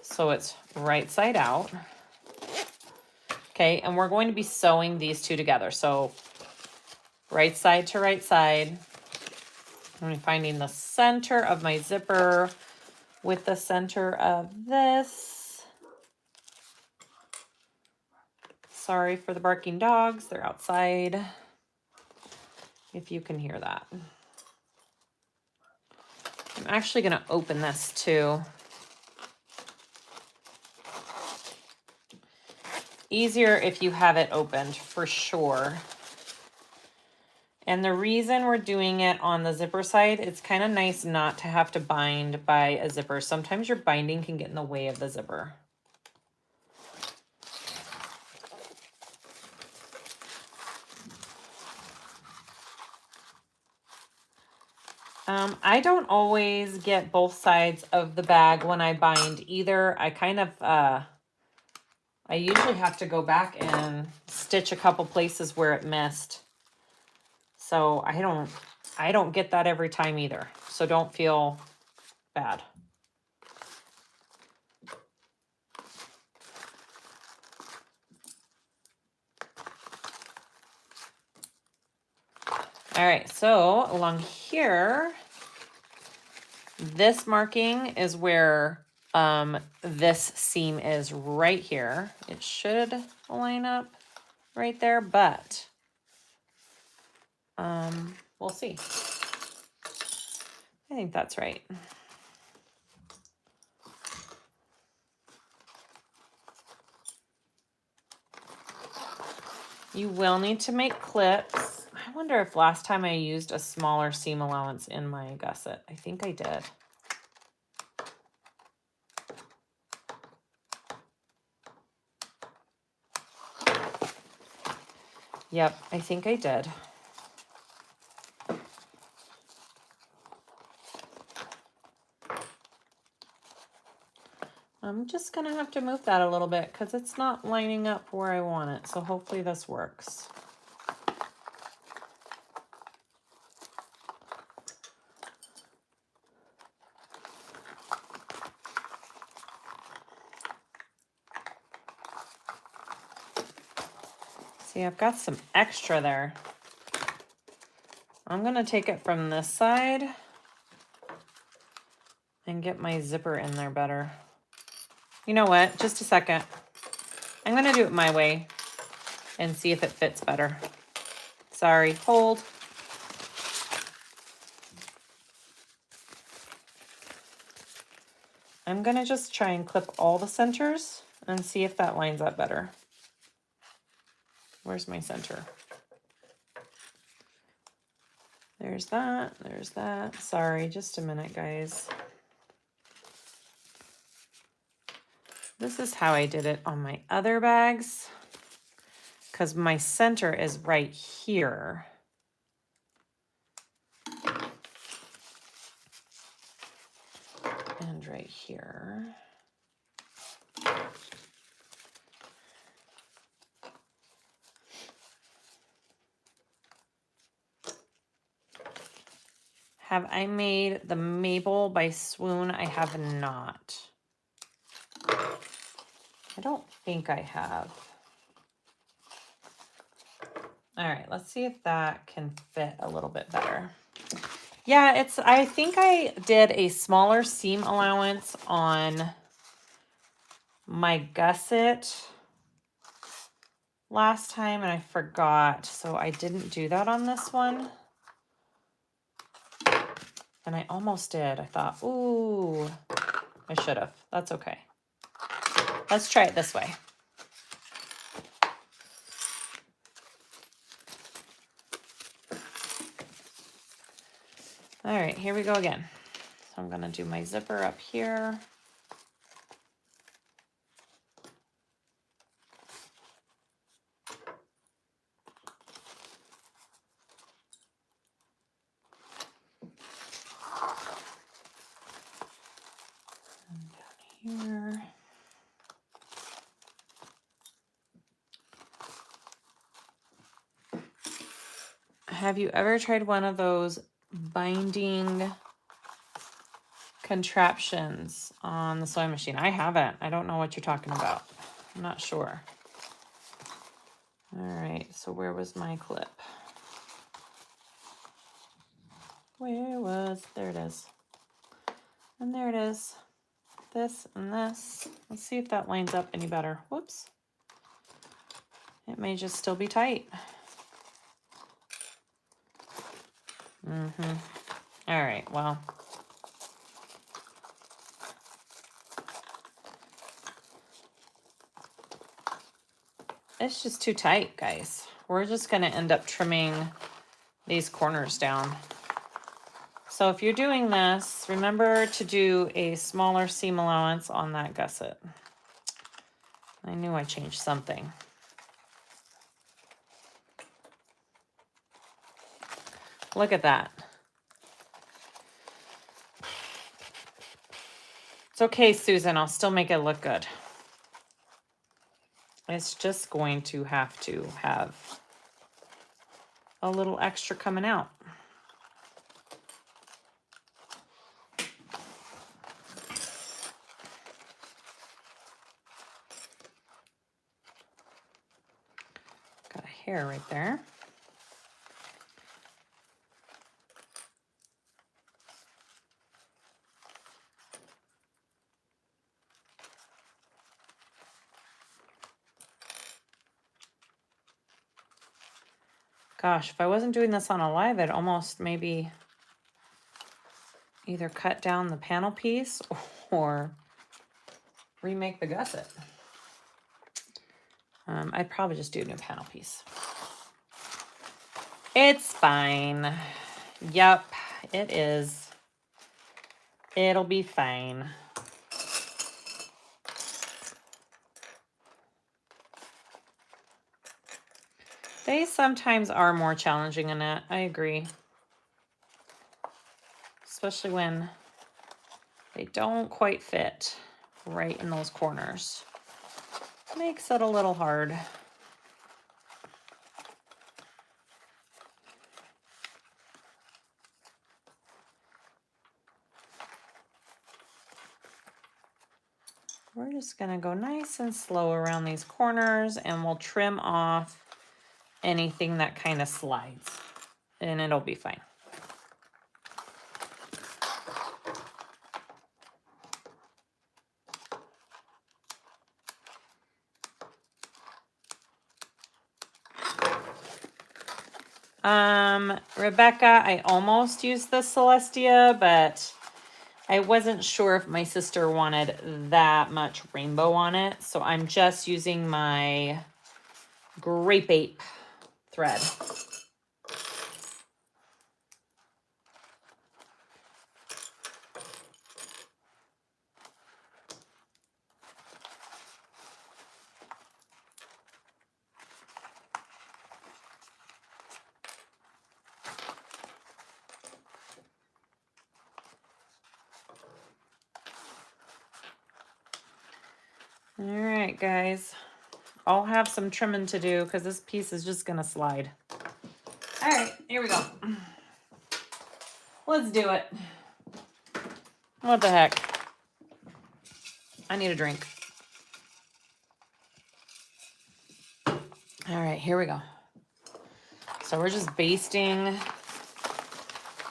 so it's right side out. Okay. And we're going to be sewing these two together. So right side to right side. I'm finding the center of my zipper with the center of this. Sorry for the barking dogs. They're outside. If you can hear that. I'm actually going to open this too. Easier if you have it opened for sure. And the reason we're doing it on the zipper side, it's kind of nice not to have to bind by a zipper. Sometimes your binding can get in the way of the zipper. I don't always get both sides of the bag when I bind either. I kind of, I usually have to go back and stitch a couple places where it missed. So I don't get that every time either. So don't feel bad. All right, so along here, this marking is where this seam is right here. It should line up right there, but we'll see. I think that's right. You will need to make clips. I wonder if last time I used a smaller seam allowance in my gusset. I think I did. Yep, I think I did. I'm just gonna have to move that a little bit because it's not lining up where I want it. So hopefully this works. See, I've got some extra there. I'm gonna take it from this side and get my zipper in there better. You know what? Just a second. I'm gonna do it my way and see if it fits better. Sorry, hold. I'm gonna just try and clip all the centers and see if that lines up better. Where's my center? There's that, there's that. Sorry, just a minute, guys. This is how I did it on my other bags, because my center is right here. And right here. Have I made the Maple by Swoon? I have not. I don't think I have. All right, let's see if that can fit a little bit better. Yeah, I think I did a smaller seam allowance on my gusset last time and I forgot, so I didn't do that on this one. And I almost did. I thought, ooh, I should have. That's okay. Let's try it this way. All right, here we go again. So I'm gonna do my zipper up here. And down here. Have you ever tried one of those binding contraptions on the sewing machine? I haven't. I don't know what you're talking about. I'm not sure. All right, so where was my clip? There it is. And there it is. This and this. Let's see if that lines up any better. Whoops. It may just still be tight. All right, well. It's just too tight, guys. We're just gonna end up trimming these corners down. So if you're doing this, remember to do a smaller seam allowance on that gusset. I knew I changed something. Look at that. It's okay, Susan. I'll still make it look good. It's just going to have a little extra coming out. Got a hair right there. Gosh, if I wasn't doing this on a live, I'd almost maybe either cut down the panel piece or remake the gusset. I'd probably just do a new panel piece. It's fine. Yep, it is. It'll be fine. They sometimes are more challenging in it. I agree. Especially when they don't quite fit right in those corners. Makes it a little hard. We're just gonna go nice and slow around these corners, and we'll trim off anything that kind of slides, and it'll be fine. Rebecca, I almost used the Celestia, but I wasn't sure if my sister wanted that much rainbow on it, so I'm just using my grape ape thread. All right, guys. I'll have some trimming to do because this piece is just gonna slide. All right, here we go. Let's do it. What the heck? I need a drink. All right, here we go. So we're just basting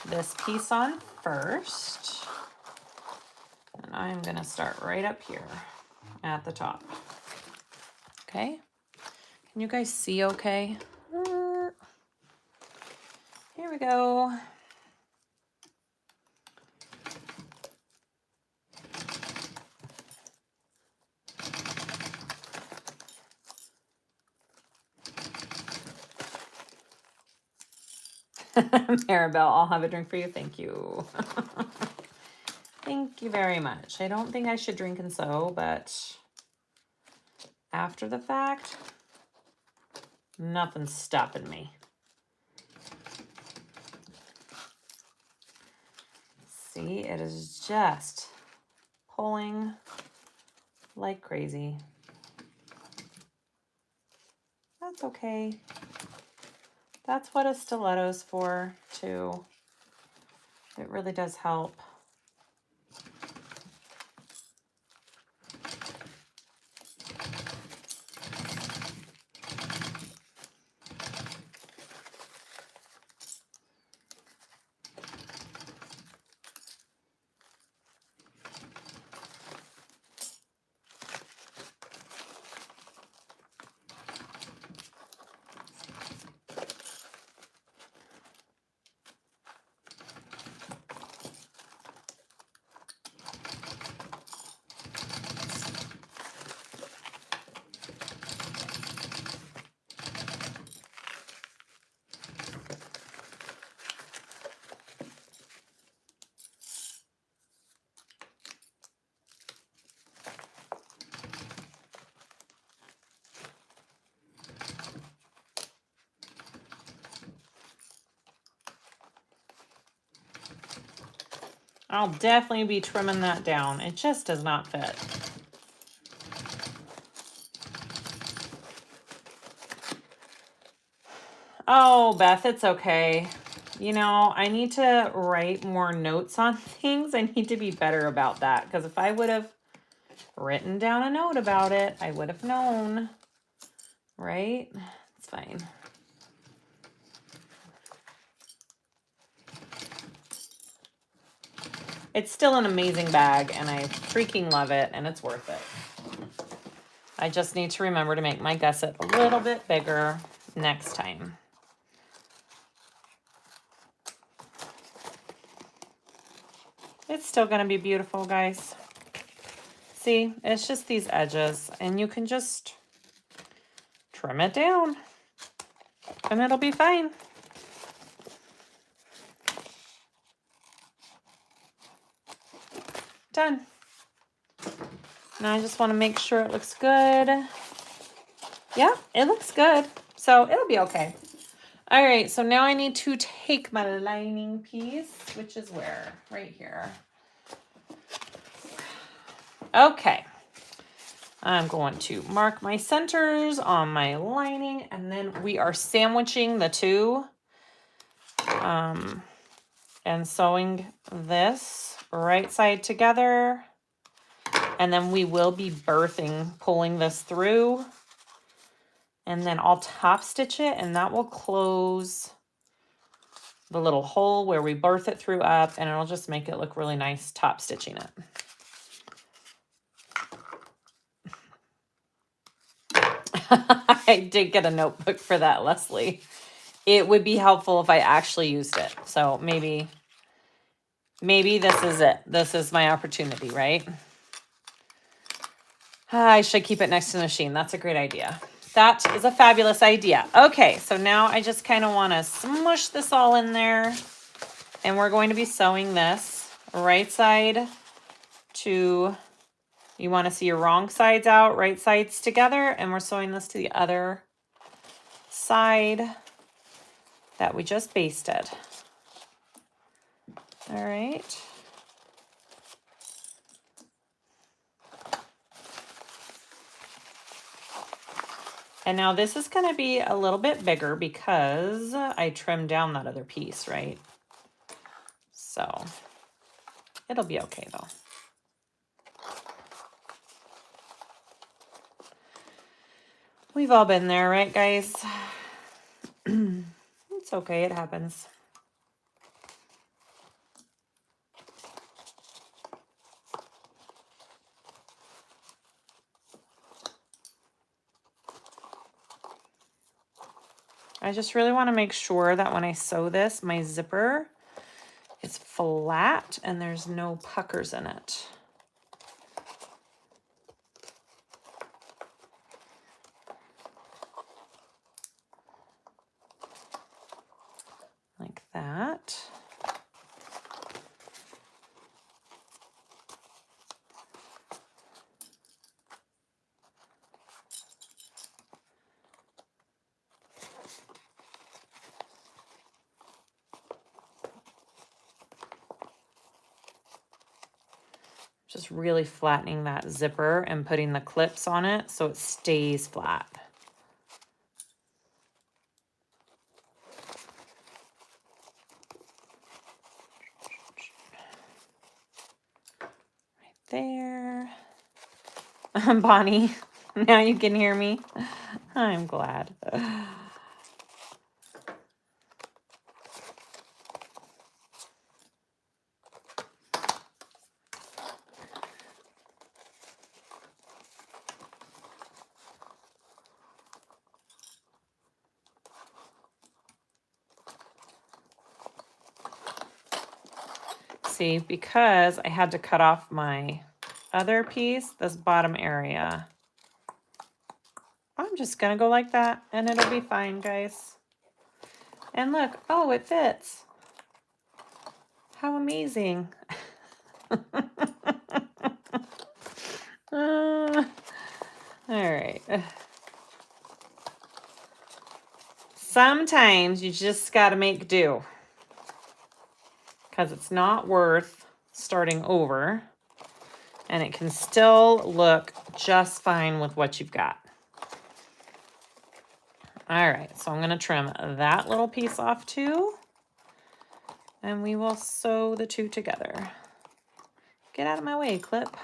this piece on first. And I'm gonna start right up here at the top. Okay. Can you guys see okay? Here we go. Maribel, I'll have a drink for you. Thank you. Thank you very much. I don't think I should drink and sew, but after the fact, nothing's stopping me. See, it is just pulling like crazy. That's okay. That's what a stiletto's for, too. It really does help. I'll definitely be trimming that down. It just does not fit. Oh, Beth, it's okay. You know, I need to write more notes on things. I need to be better about that, because if I would have written down a note about it, I would have known, right? It's fine. It's still an amazing bag, and I freaking love it, and it's worth it. I just need to remember to make my gusset a little bit bigger next time. It's still going to be beautiful, guys. See, it's just these edges, and you can just trim it down, and it'll be fine. Done. Now I just want to make sure it looks good. Yeah, it looks good. So it'll be okay. All right, so now I need to take my lining piece, which is where? Right here. Okay. I'm going to mark my centers on my lining, and then we are sandwiching the two and sewing this right side together. And then we will be pulling this through, and then I'll top stitch it, and that will close the little hole where we birth it through up, and it'll just make it look really nice top stitching it. I did get a notebook for that, Leslie. It would be helpful if I actually used it. So maybe this is it. This is my opportunity, right? I should keep it next to the machine. That's a great idea. That is a fabulous idea. Okay, so now I just kind of want to smush this all in there. And we're going to be sewing this right side to, you want to see your wrong sides out, right sides together. And we're sewing this to the other side that we just basted. All right. And now this is going to be a little bit bigger because I trimmed down that other piece, right? So it'll be okay though. We've all been there, right, guys? It's okay, it happens. I just really want to make sure that when I sew this, my zipper is flat and there's no puckers in it. Like that. Just really flattening that zipper and putting the clips on it so it stays flat. Right there. Bonnie, now you can hear me. I'm glad. See, because I had to cut off my other piece, this bottom area, I'm just gonna go like that and it'll be fine, guys. And look, oh, it fits. How amazing. All right. Sometimes you just gotta make do, because it's not worth starting over, and it can still look just fine with what you've got. All right, so I'm gonna trim that little piece off too, and we will sew the two together. Get out of my way, clip.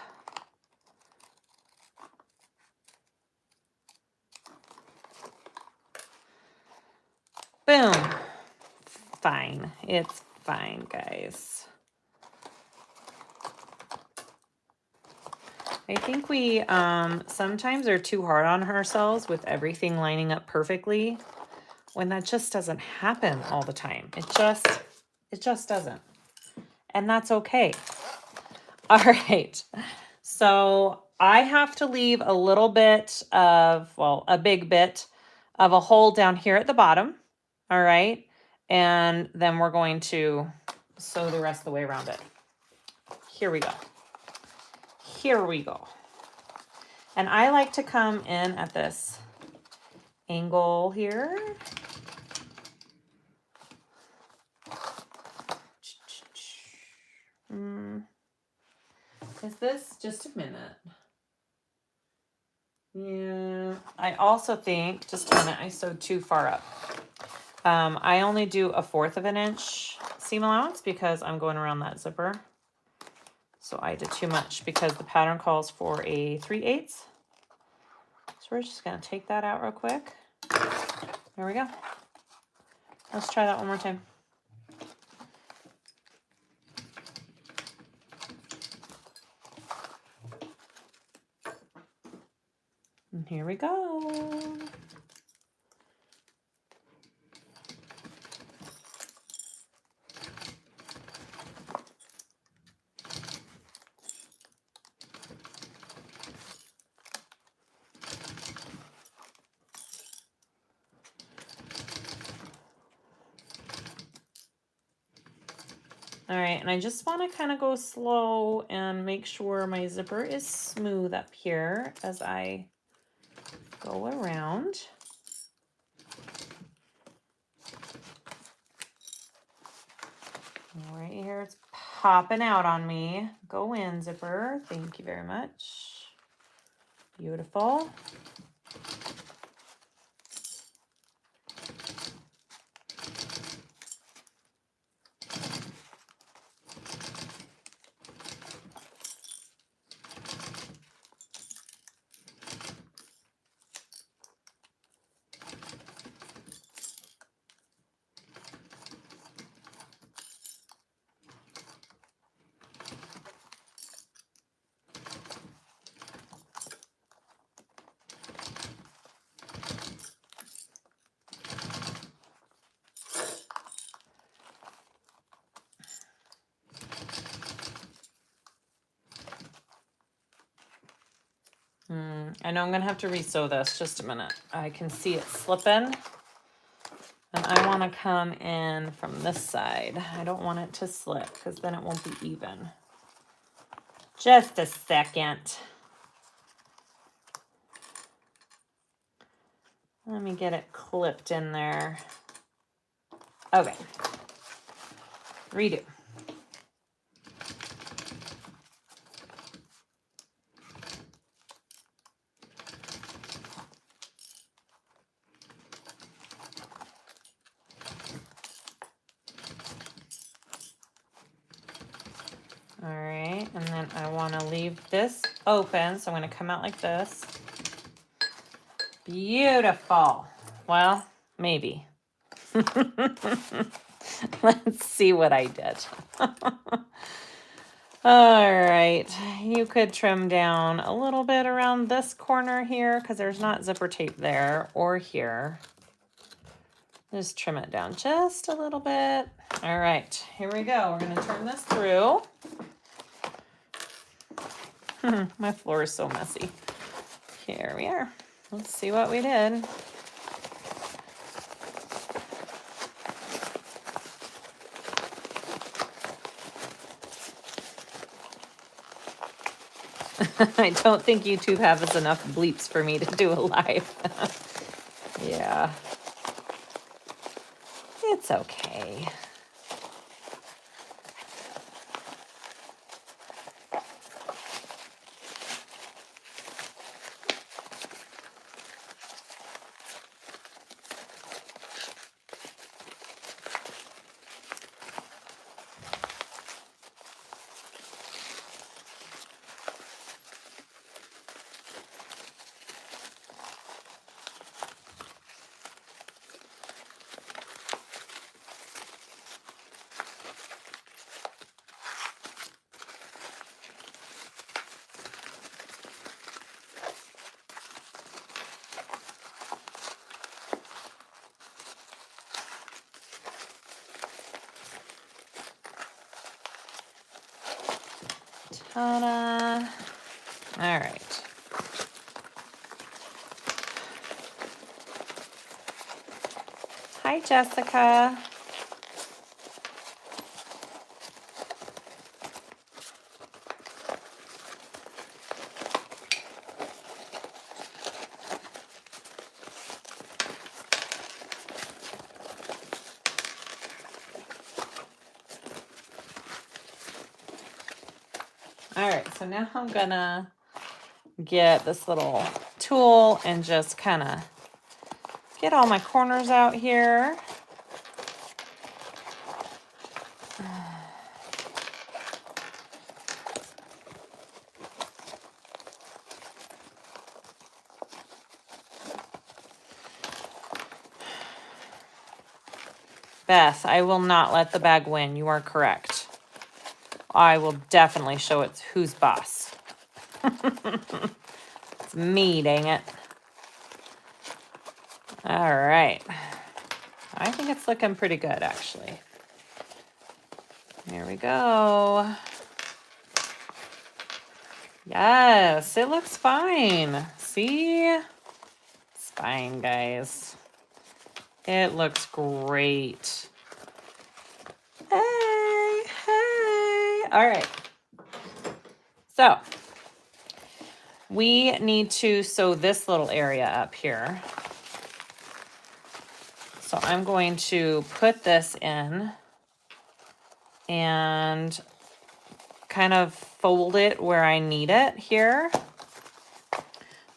Boom. Fine, it's fine, guys. I think we sometimes are too hard on ourselves with everything lining up perfectly when that just doesn't happen all the time. It just doesn't. And that's okay. All right. So I have to leave a little bit of, well, a big bit of a hole down here at the bottom. All right. And then we're going to sew the rest of the way around it. Here we go. Here we go. And I like to come in at this angle here. Is this just a minute? Yeah. I also think, just a minute, I sewed too far up. I only do a 1/4 of an inch seam allowance because I'm going around that zipper. So I did too much because the pattern calls for a 3/8. So we're just gonna take that out real quick. There we go. Let's try that one more time. And here we go. All right, and I just want to kind of go slow and make sure my zipper is smooth up here as I go around. Right here, it's popping out on me. Go in, zipper. Thank you very much. Beautiful. I know I'm going to have to re-sew this. Just a minute. I can see it slipping. And I want to come in from this side. I don't want it to slip because then it won't be even. Just a second. Let me get it clipped in there. Okay. Redo. All right, and then I want to leave this open, so I'm going to come out like this. Beautiful. Well, maybe. Let's see what I did. All right, you could trim down a little bit around this corner here because there's not zipper tape there or here. Just trim it down just a little bit. All right, here we go. We're going to turn this through. My floor is so messy. Here we are. Let's see what we did. I don't think YouTube has enough bleeps for me to do a live. Yeah. It's okay. Ta-da. All right. Hi, Jessica. All right, so now I'm gonna get this little tool and just kind of get all my corners out here. Beth, I will not let the bag win. You are correct. I will definitely show it who's boss. It's me, dang it. All right. I think it's looking pretty good, actually. There we go. Yes, it looks fine. See? It's fine, guys. It looks great. Hey, hey. All right. So we need to sew this little area up here. So I'm going to put this in and kind of fold it where I need it here,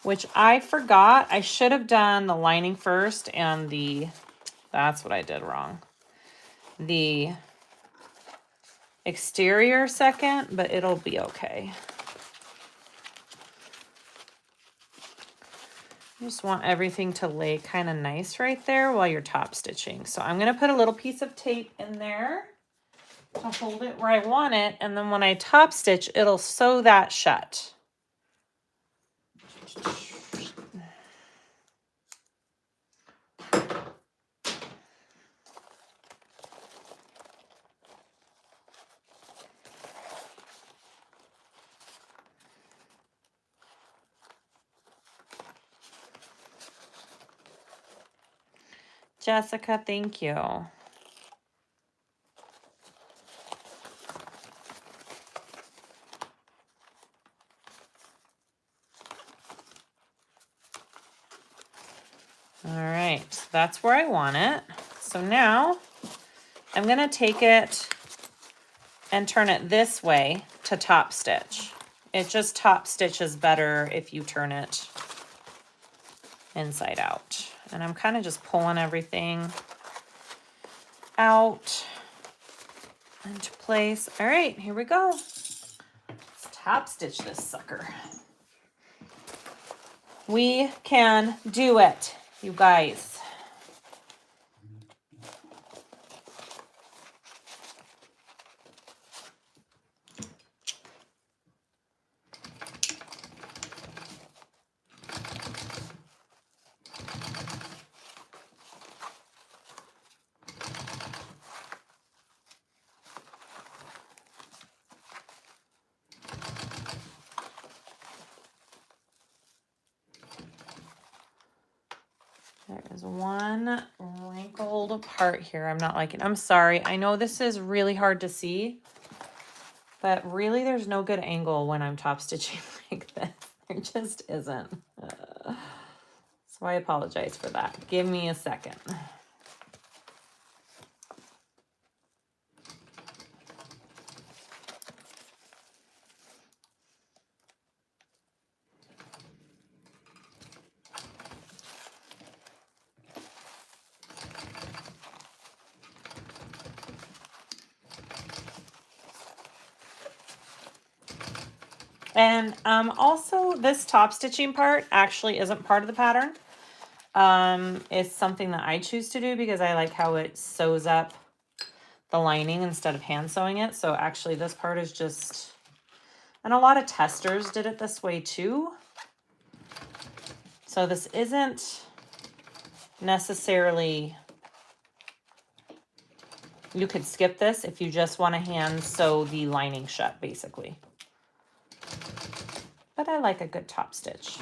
which I forgot. I should have done the lining first and that's what I did wrong. The exterior second, but it'll be okay. You just want everything to lay kind of nice right there while you're top stitching. So I'm going to put a little piece of tape in there to hold it where I want it. And then when I top stitch, it'll sew that shut. Jessica, thank you. All right, so that's where I want it. So now I'm going to take it and turn it this way to top stitch. It just top stitches better if you turn it inside out. And I'm kind of just pulling everything out into place. All right, here we go. Let's top stitch this sucker. We can do it, you guys. There is one wrinkled part here I'm not liking. I'm sorry. I know this is really hard to see, but really there's no good angle when I'm top stitching like this. There just isn't. So I apologize for that. Give me a second. And also this top stitching part actually isn't part of the pattern. It's something that I choose to do because I like how it sews up the lining instead of hand sewing it. So actually this part is just, and a lot of testers did it this way too. So this isn't necessarily, you could skip this if you just want to hand sew the lining shut basically. But I like a good top stitch.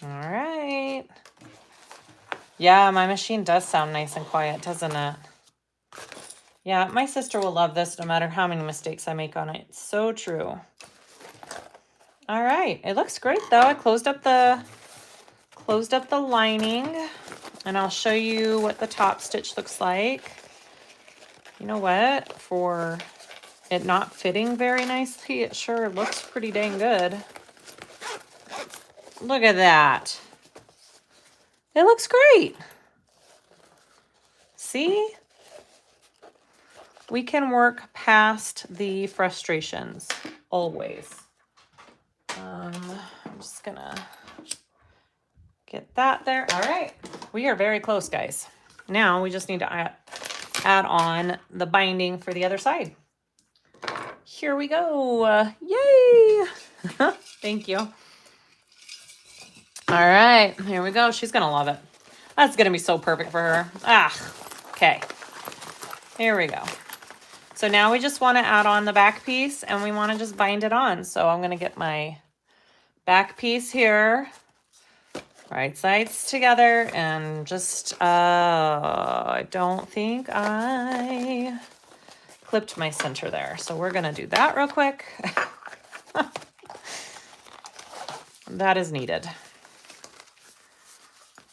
All right. Yeah, my machine does sound nice and quiet, doesn't it? Yeah, my sister will love this no matter how many mistakes I make on it. It's so true. All right, it looks great though. I closed up the lining, and I'll show you what the top stitch looks like. You know what? For it not fitting very nicely, it sure looks pretty dang good. Look at that. It looks great. See? We can work past the frustrations, always. I'm just gonna get that there. All right, we are very close, guys. Now we just need to add on the binding for the other side. Here we go. Yay! Thank you. All right, here we go. She's gonna love it. That's gonna be so perfect for her. Okay. Here we go. So now we just want to add on the back piece, and we want to just bind it on. So I'm gonna get my back piece here, right sides together, and just, I don't think I clipped my center there. So we're gonna do that real quick. That is needed.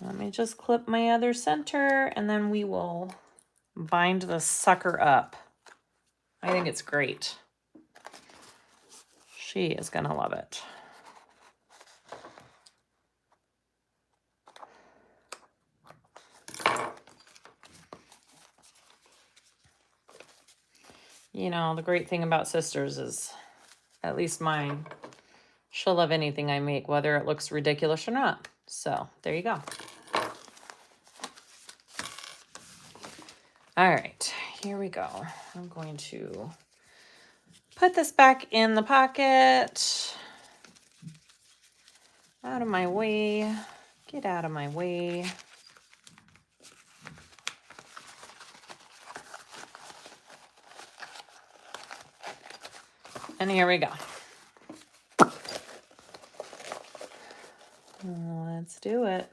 Let me just clip my other center, and then we will bind the sucker up. I think it's great. She is gonna love it. You know, the great thing about sisters is, at least mine, she'll love anything I make, whether it looks ridiculous or not. So there you go. All right, here we go. I'm going to put this back in the pocket. Out of my way. Get out of my way. And here we go. Let's do it.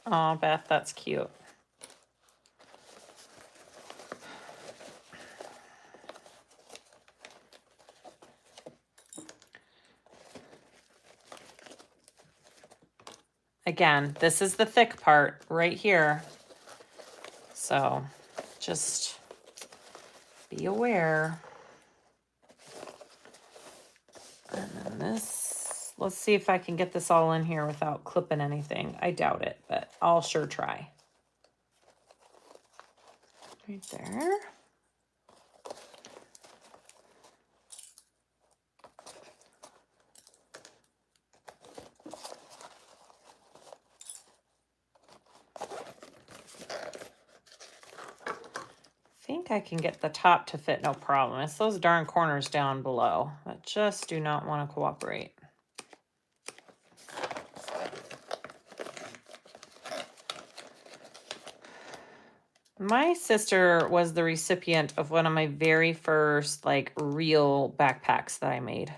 Oh, Beth, that's cute. Again, this is the thick part right here. So just be aware. And then this, let's see if I can get this all in here without clipping anything. I doubt it, but I'll sure try. Right there. I think I can get the top to fit no problem. It's those darn corners down below that just do not want to cooperate. My sister was the recipient of one of my very first like real backpacks that I made.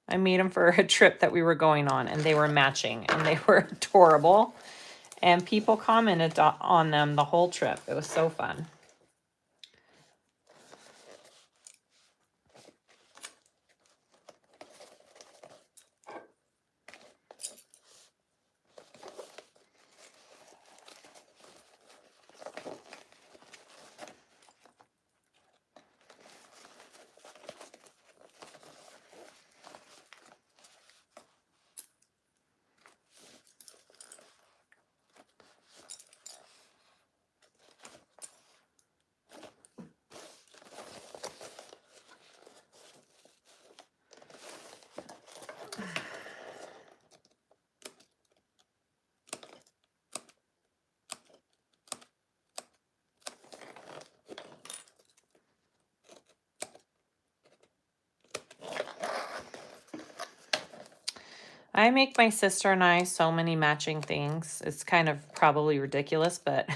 I made them for a trip that we were going on, and they were matching, and they were adorable. And people commented on them the whole trip. It was so fun. I make my sister and I so many matching things. It's kind of probably ridiculous, but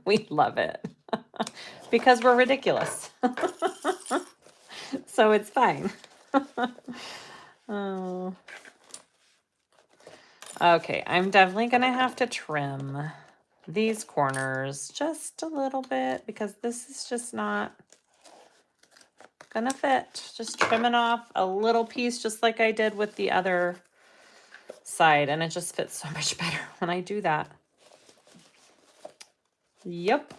we love it because we're ridiculous. So it's fine. Oh. Okay, I'm definitely gonna have to trim these corners just a little bit because this is just not gonna fit. Just trimming off a little piece just like I did with the other side, and it just fits so much better when I do that. Yep.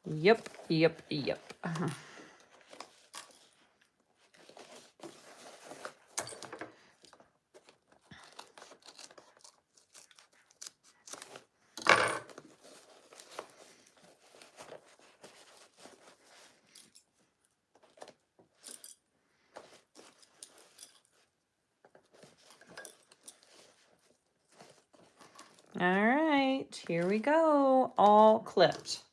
Yep, yep, yep. All right, here we go, all clipped.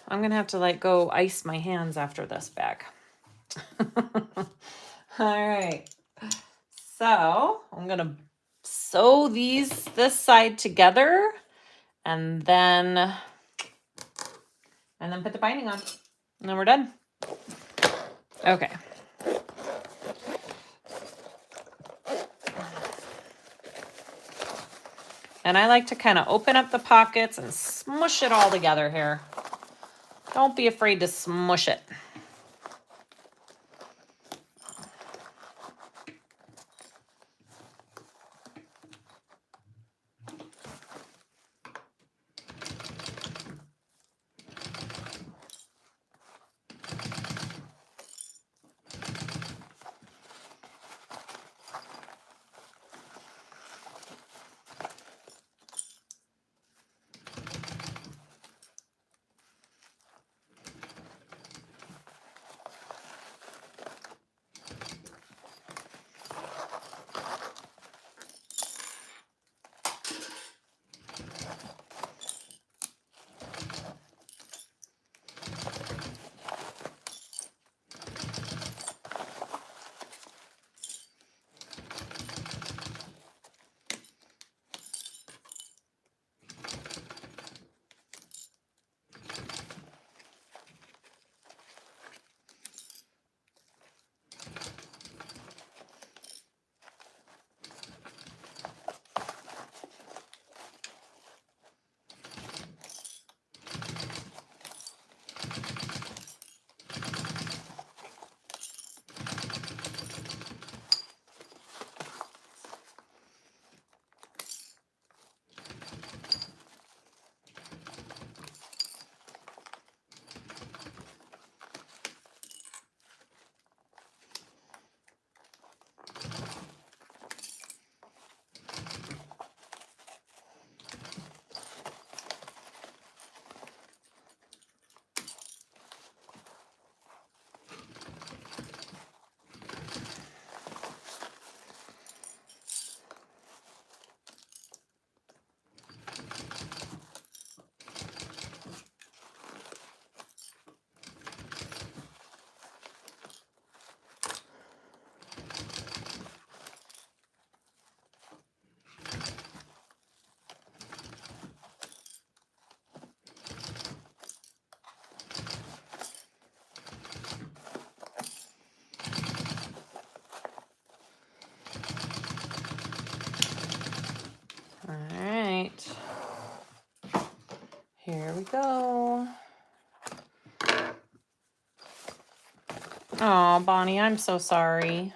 I'm gonna have to like go ice my hands after this bag. All right, so I'm gonna sew this side together and then put the binding on, and then we're done. Okay. And I like to kind of open up the pockets and smush it all together here. Don't be afraid to smush it. All right, here we go. Oh, Bonnie, I'm so sorry.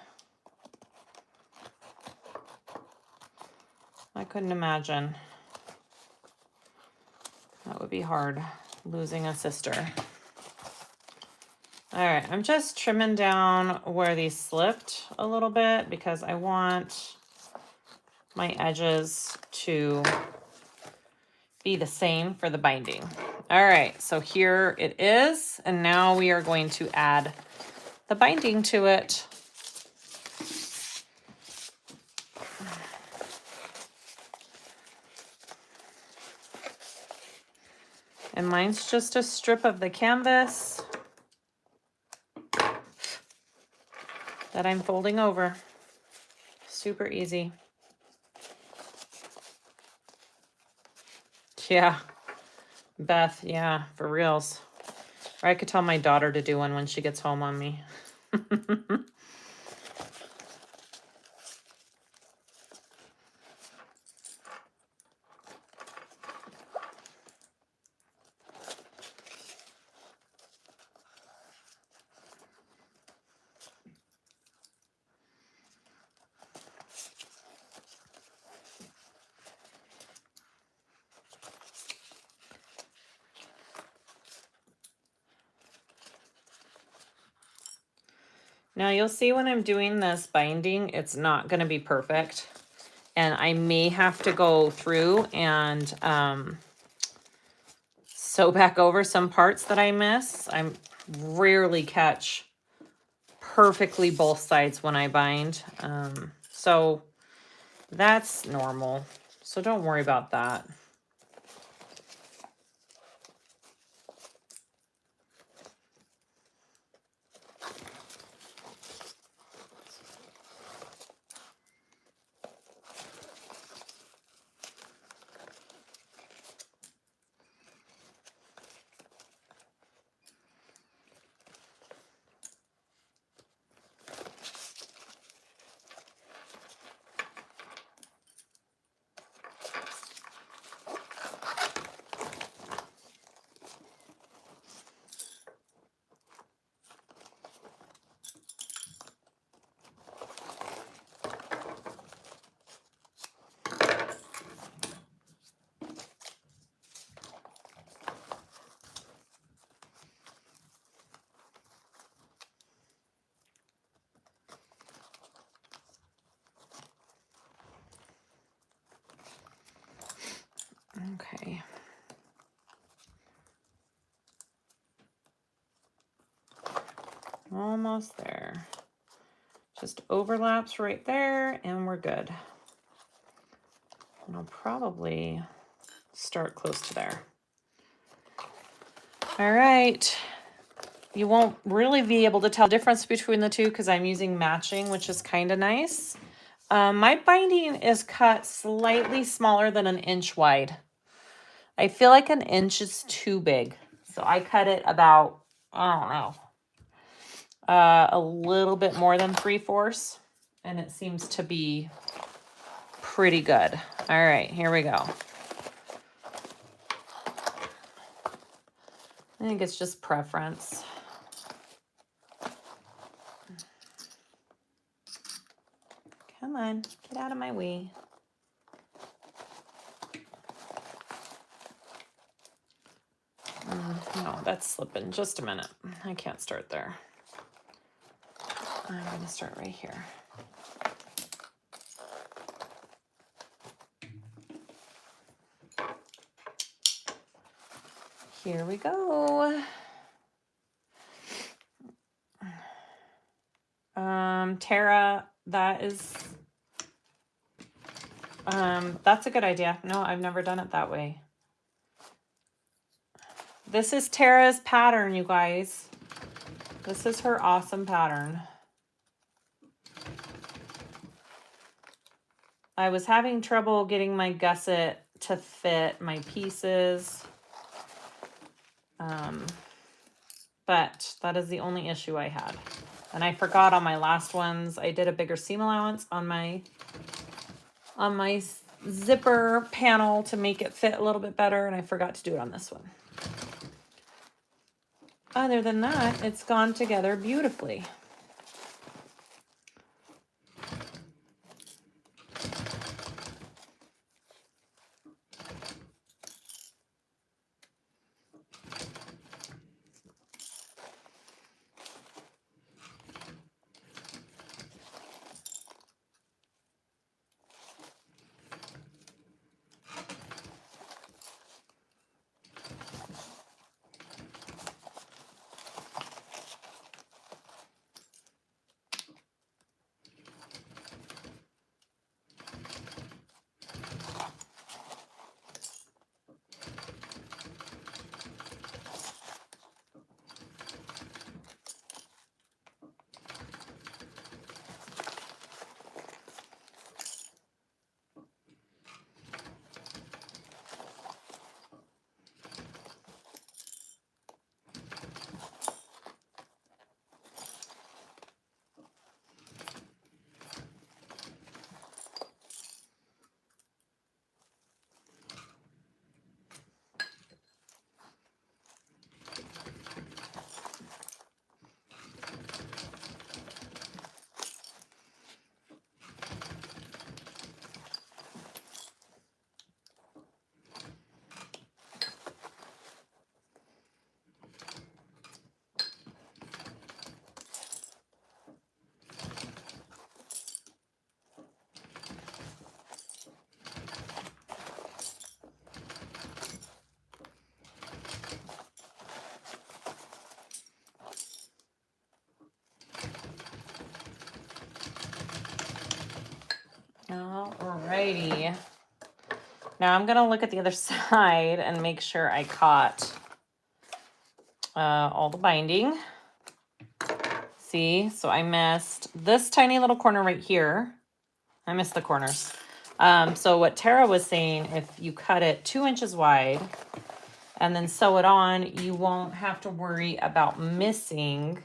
I couldn't imagine. That would be hard, losing a sister. All right, I'm just trimming down where these slipped a little bit because I want my edges to be the same for the binding. All right, so here it is, and now we are going to add the binding to it. And mine's just a strip of the canvas. that I'm folding over. Super easy. Yeah, Beth, yeah, for reals. Or I could tell my daughter to do one when she gets home on me. Now you'll see when I'm doing this binding, it's not going to be perfect. And I may have to go through and sew back over some parts that I miss. I rarely catch perfectly both sides when I bind. So that's normal. So don't worry about that. Okay. Almost there. Just overlaps right there and we're good. And I'll probably start close to there. All right. You won't really be able to tell the difference between the two because I'm using matching, which is kind of nice. My binding is cut slightly smaller than an inch wide. I feel like an inch is too big. So I cut it about, I don't know, a little bit more than 3/4. And it seems to be pretty good. All right, here we go. I think it's just preference. Come on, get out of my way. No, that's slipping. Just a minute. I can't start there. I'm going to start right here. Here we go. Tara, that's a good idea. No, I've never done it that way. This is Tara's pattern, you guys. This is her awesome pattern. I was having trouble getting my gusset to fit my pieces. But that is the only issue I had. And I forgot on my last ones, I did a bigger seam allowance on my zipper panel to make it fit a little bit better, and I forgot to do it on this one. Other than that, it's gone together beautifully. Alrighty. Now I'm gonna look at the other side and make sure I caught all the binding. See, so I missed this tiny little corner right here. I missed the corners. So what Tara was saying, if you cut it 2 inches wide and then sew it on, you won't have to worry about missing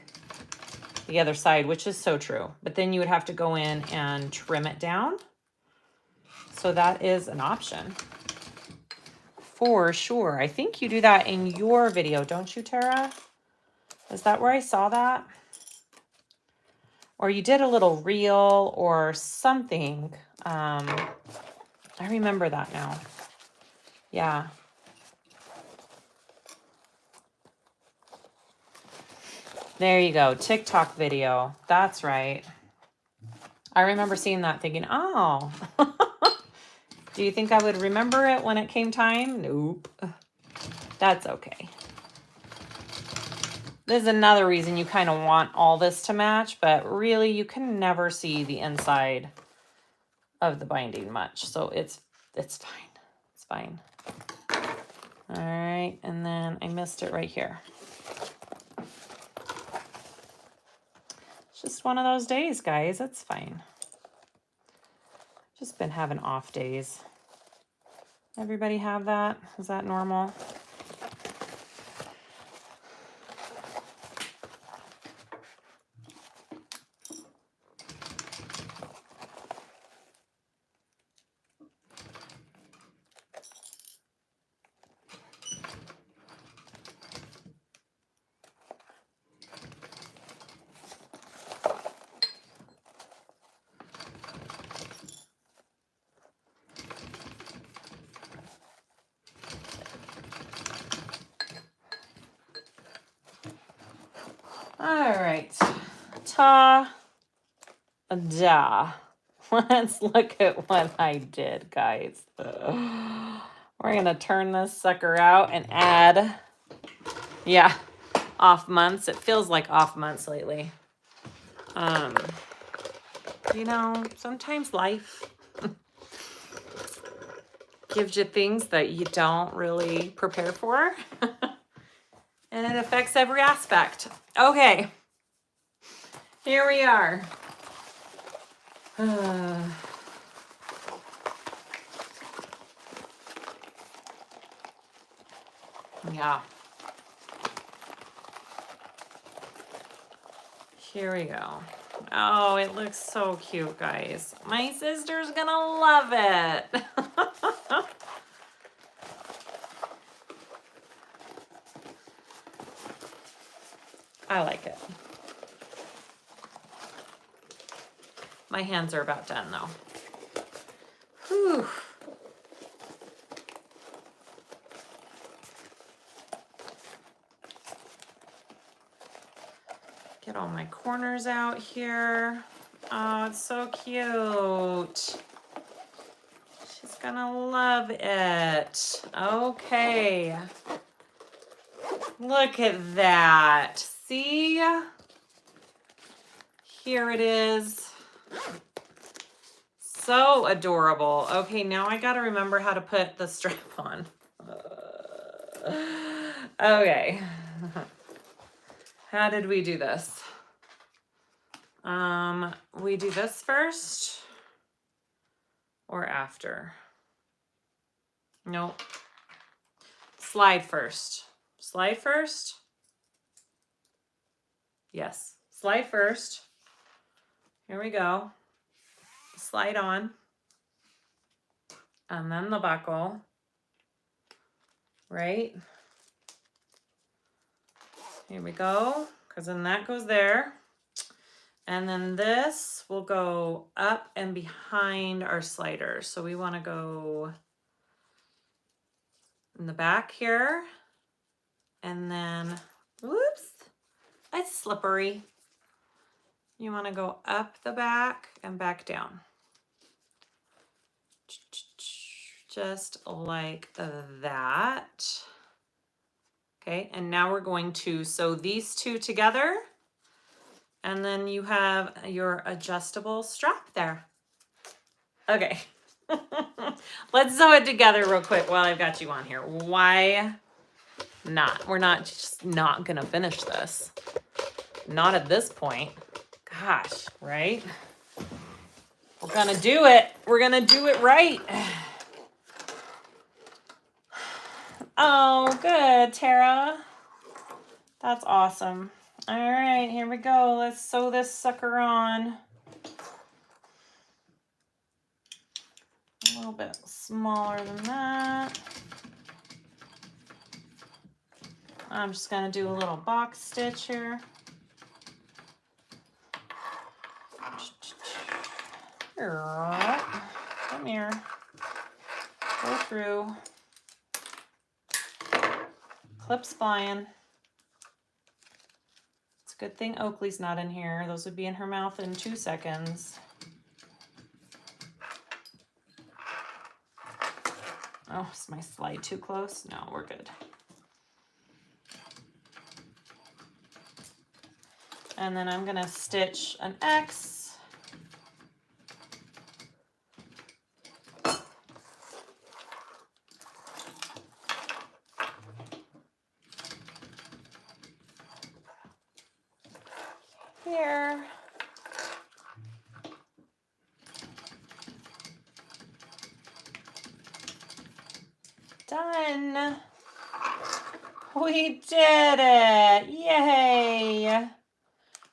the other side, which is so true. But then you would have to go in and trim it down. So that is an option for sure. I think you do that in your video, don't you, Tara? Is that where I saw that? Or you did a little reel or something. I remember that now. Yeah. There you go. TikTok video. That's right. I remember seeing that thinking, oh, do you think I would remember it when it came time? Nope. That's okay. This is another reason you kind of want all this to match, but really you can never see the inside of the binding much. So it's fine. It's fine. All right. And then I missed it right here. It's just one of those days, guys. It's fine. Just been having off days. Everybody have that? Is that normal? All right, ta-da. Let's look at what I did, guys. We're gonna turn this sucker out and add, yeah, off months. It feels like off months lately. You know, sometimes life gives you things that you don't really prepare for. And it affects every aspect. Okay, here we are. Yeah. Here we go. Oh, it looks so cute, guys. My sister's gonna love it. I like it. My hands are about done though. Whew. Get all my corners out here. Oh, it's so cute. She's gonna love it. Okay. Look at that. See? Here it is. So adorable. Okay, now I gotta remember how to put the strap on. Okay. How did we do this? We do this first or after? Nope. Slide first. Slide first? Yes. Slide first. Here we go. Slide on. And then the buckle. Right? Here we go. Because then that goes there. And then this will go up and behind our sliders. So we want to go in the back here. And then, whoops, it's slippery. You want to go up the back and back down. Just like that. Okay, and now we're going to sew these two together. And then you have your adjustable strap there. Okay. Let's sew it together real quick while I've got you on here. Why not? We're not just not gonna finish this. Not at this point. Gosh, right? We're gonna do it. We're gonna do it right. Oh, good, Tara. That's awesome. All right, here we go. Let's sew this sucker on. A little bit smaller than that. I'm just gonna do a little box stitch here. Come here. Go through. Clips flying. It's a good thing Oakley's not in here. Those would be in her mouth in 2 seconds. Oh, is my slide too close? No, we're good. And then I'm gonna stitch an X. Here. Done. We did it. Yay.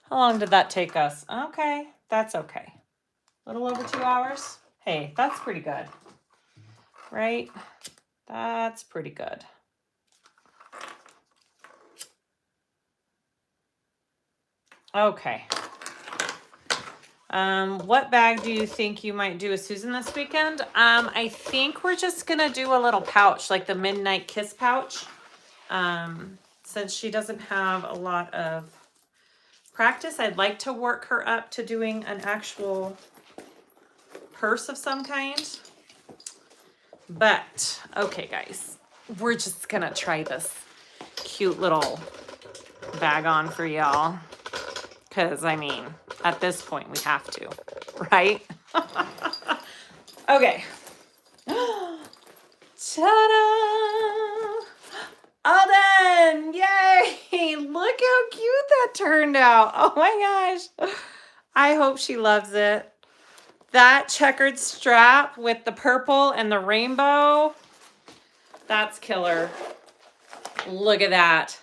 How long did that take us? Okay, that's okay. A little over 2 hours. Hey, that's pretty good. Right? That's pretty good. Okay. What bag do you think you might do with Susan this weekend? I think we're just gonna do a little pouch, like the Midnight Kiss pouch. Since she doesn't have a lot of practice, I'd like to work her up to doing an actual purse of some kind. But, okay guys, we're just gonna try this cute little bag on for y'all. Because, I mean, at this point, we have to, right? Okay. Ta-da! All done! Yay! Look how cute that turned out. Oh my gosh. I hope she loves it. That checkered strap with the purple and the rainbow, that's killer. Look at that.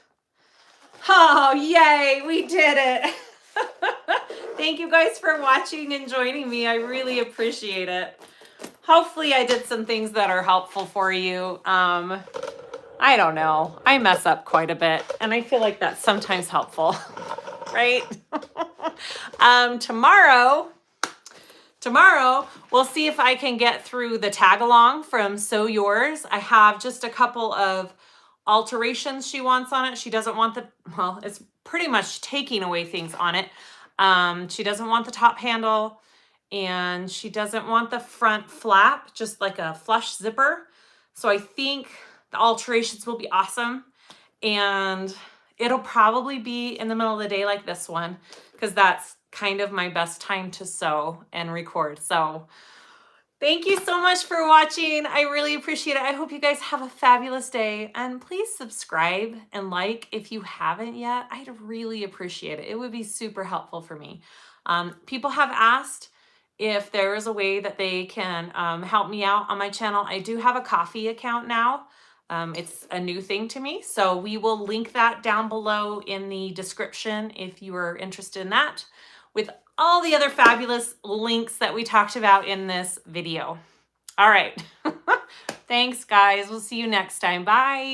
Oh, yay! We did it. Thank you guys for watching and joining me. I really appreciate it. Hopefully I did some things that are helpful for you. I don't know. I mess up quite a bit, and I feel like that's sometimes helpful, right? Tomorrow, we'll see if I can get through the tag along from Sew Yours. I have just a couple of alterations she wants on it. She doesn't want the, well, it's pretty much taking away things on it. She doesn't want the top handle, and she doesn't want the front flap, just like a flush zipper. So I think the alterations will be awesome, and it'll probably be in the middle of the day like this one, because that's kind of my best time to sew and record. So thank you so much for watching. I really appreciate it. I hope you guys have a fabulous day, and please subscribe and like if you haven't yet. I'd really appreciate it. It would be super helpful for me. People have asked if there is a way that they can help me out on my channel. I do have a coffee account now. It's a new thing to me, so we will link that down below in the description if you are interested in that, with all the other fabulous links that we talked about in this video. All right. Thanks, guys. We'll see you next time. Bye.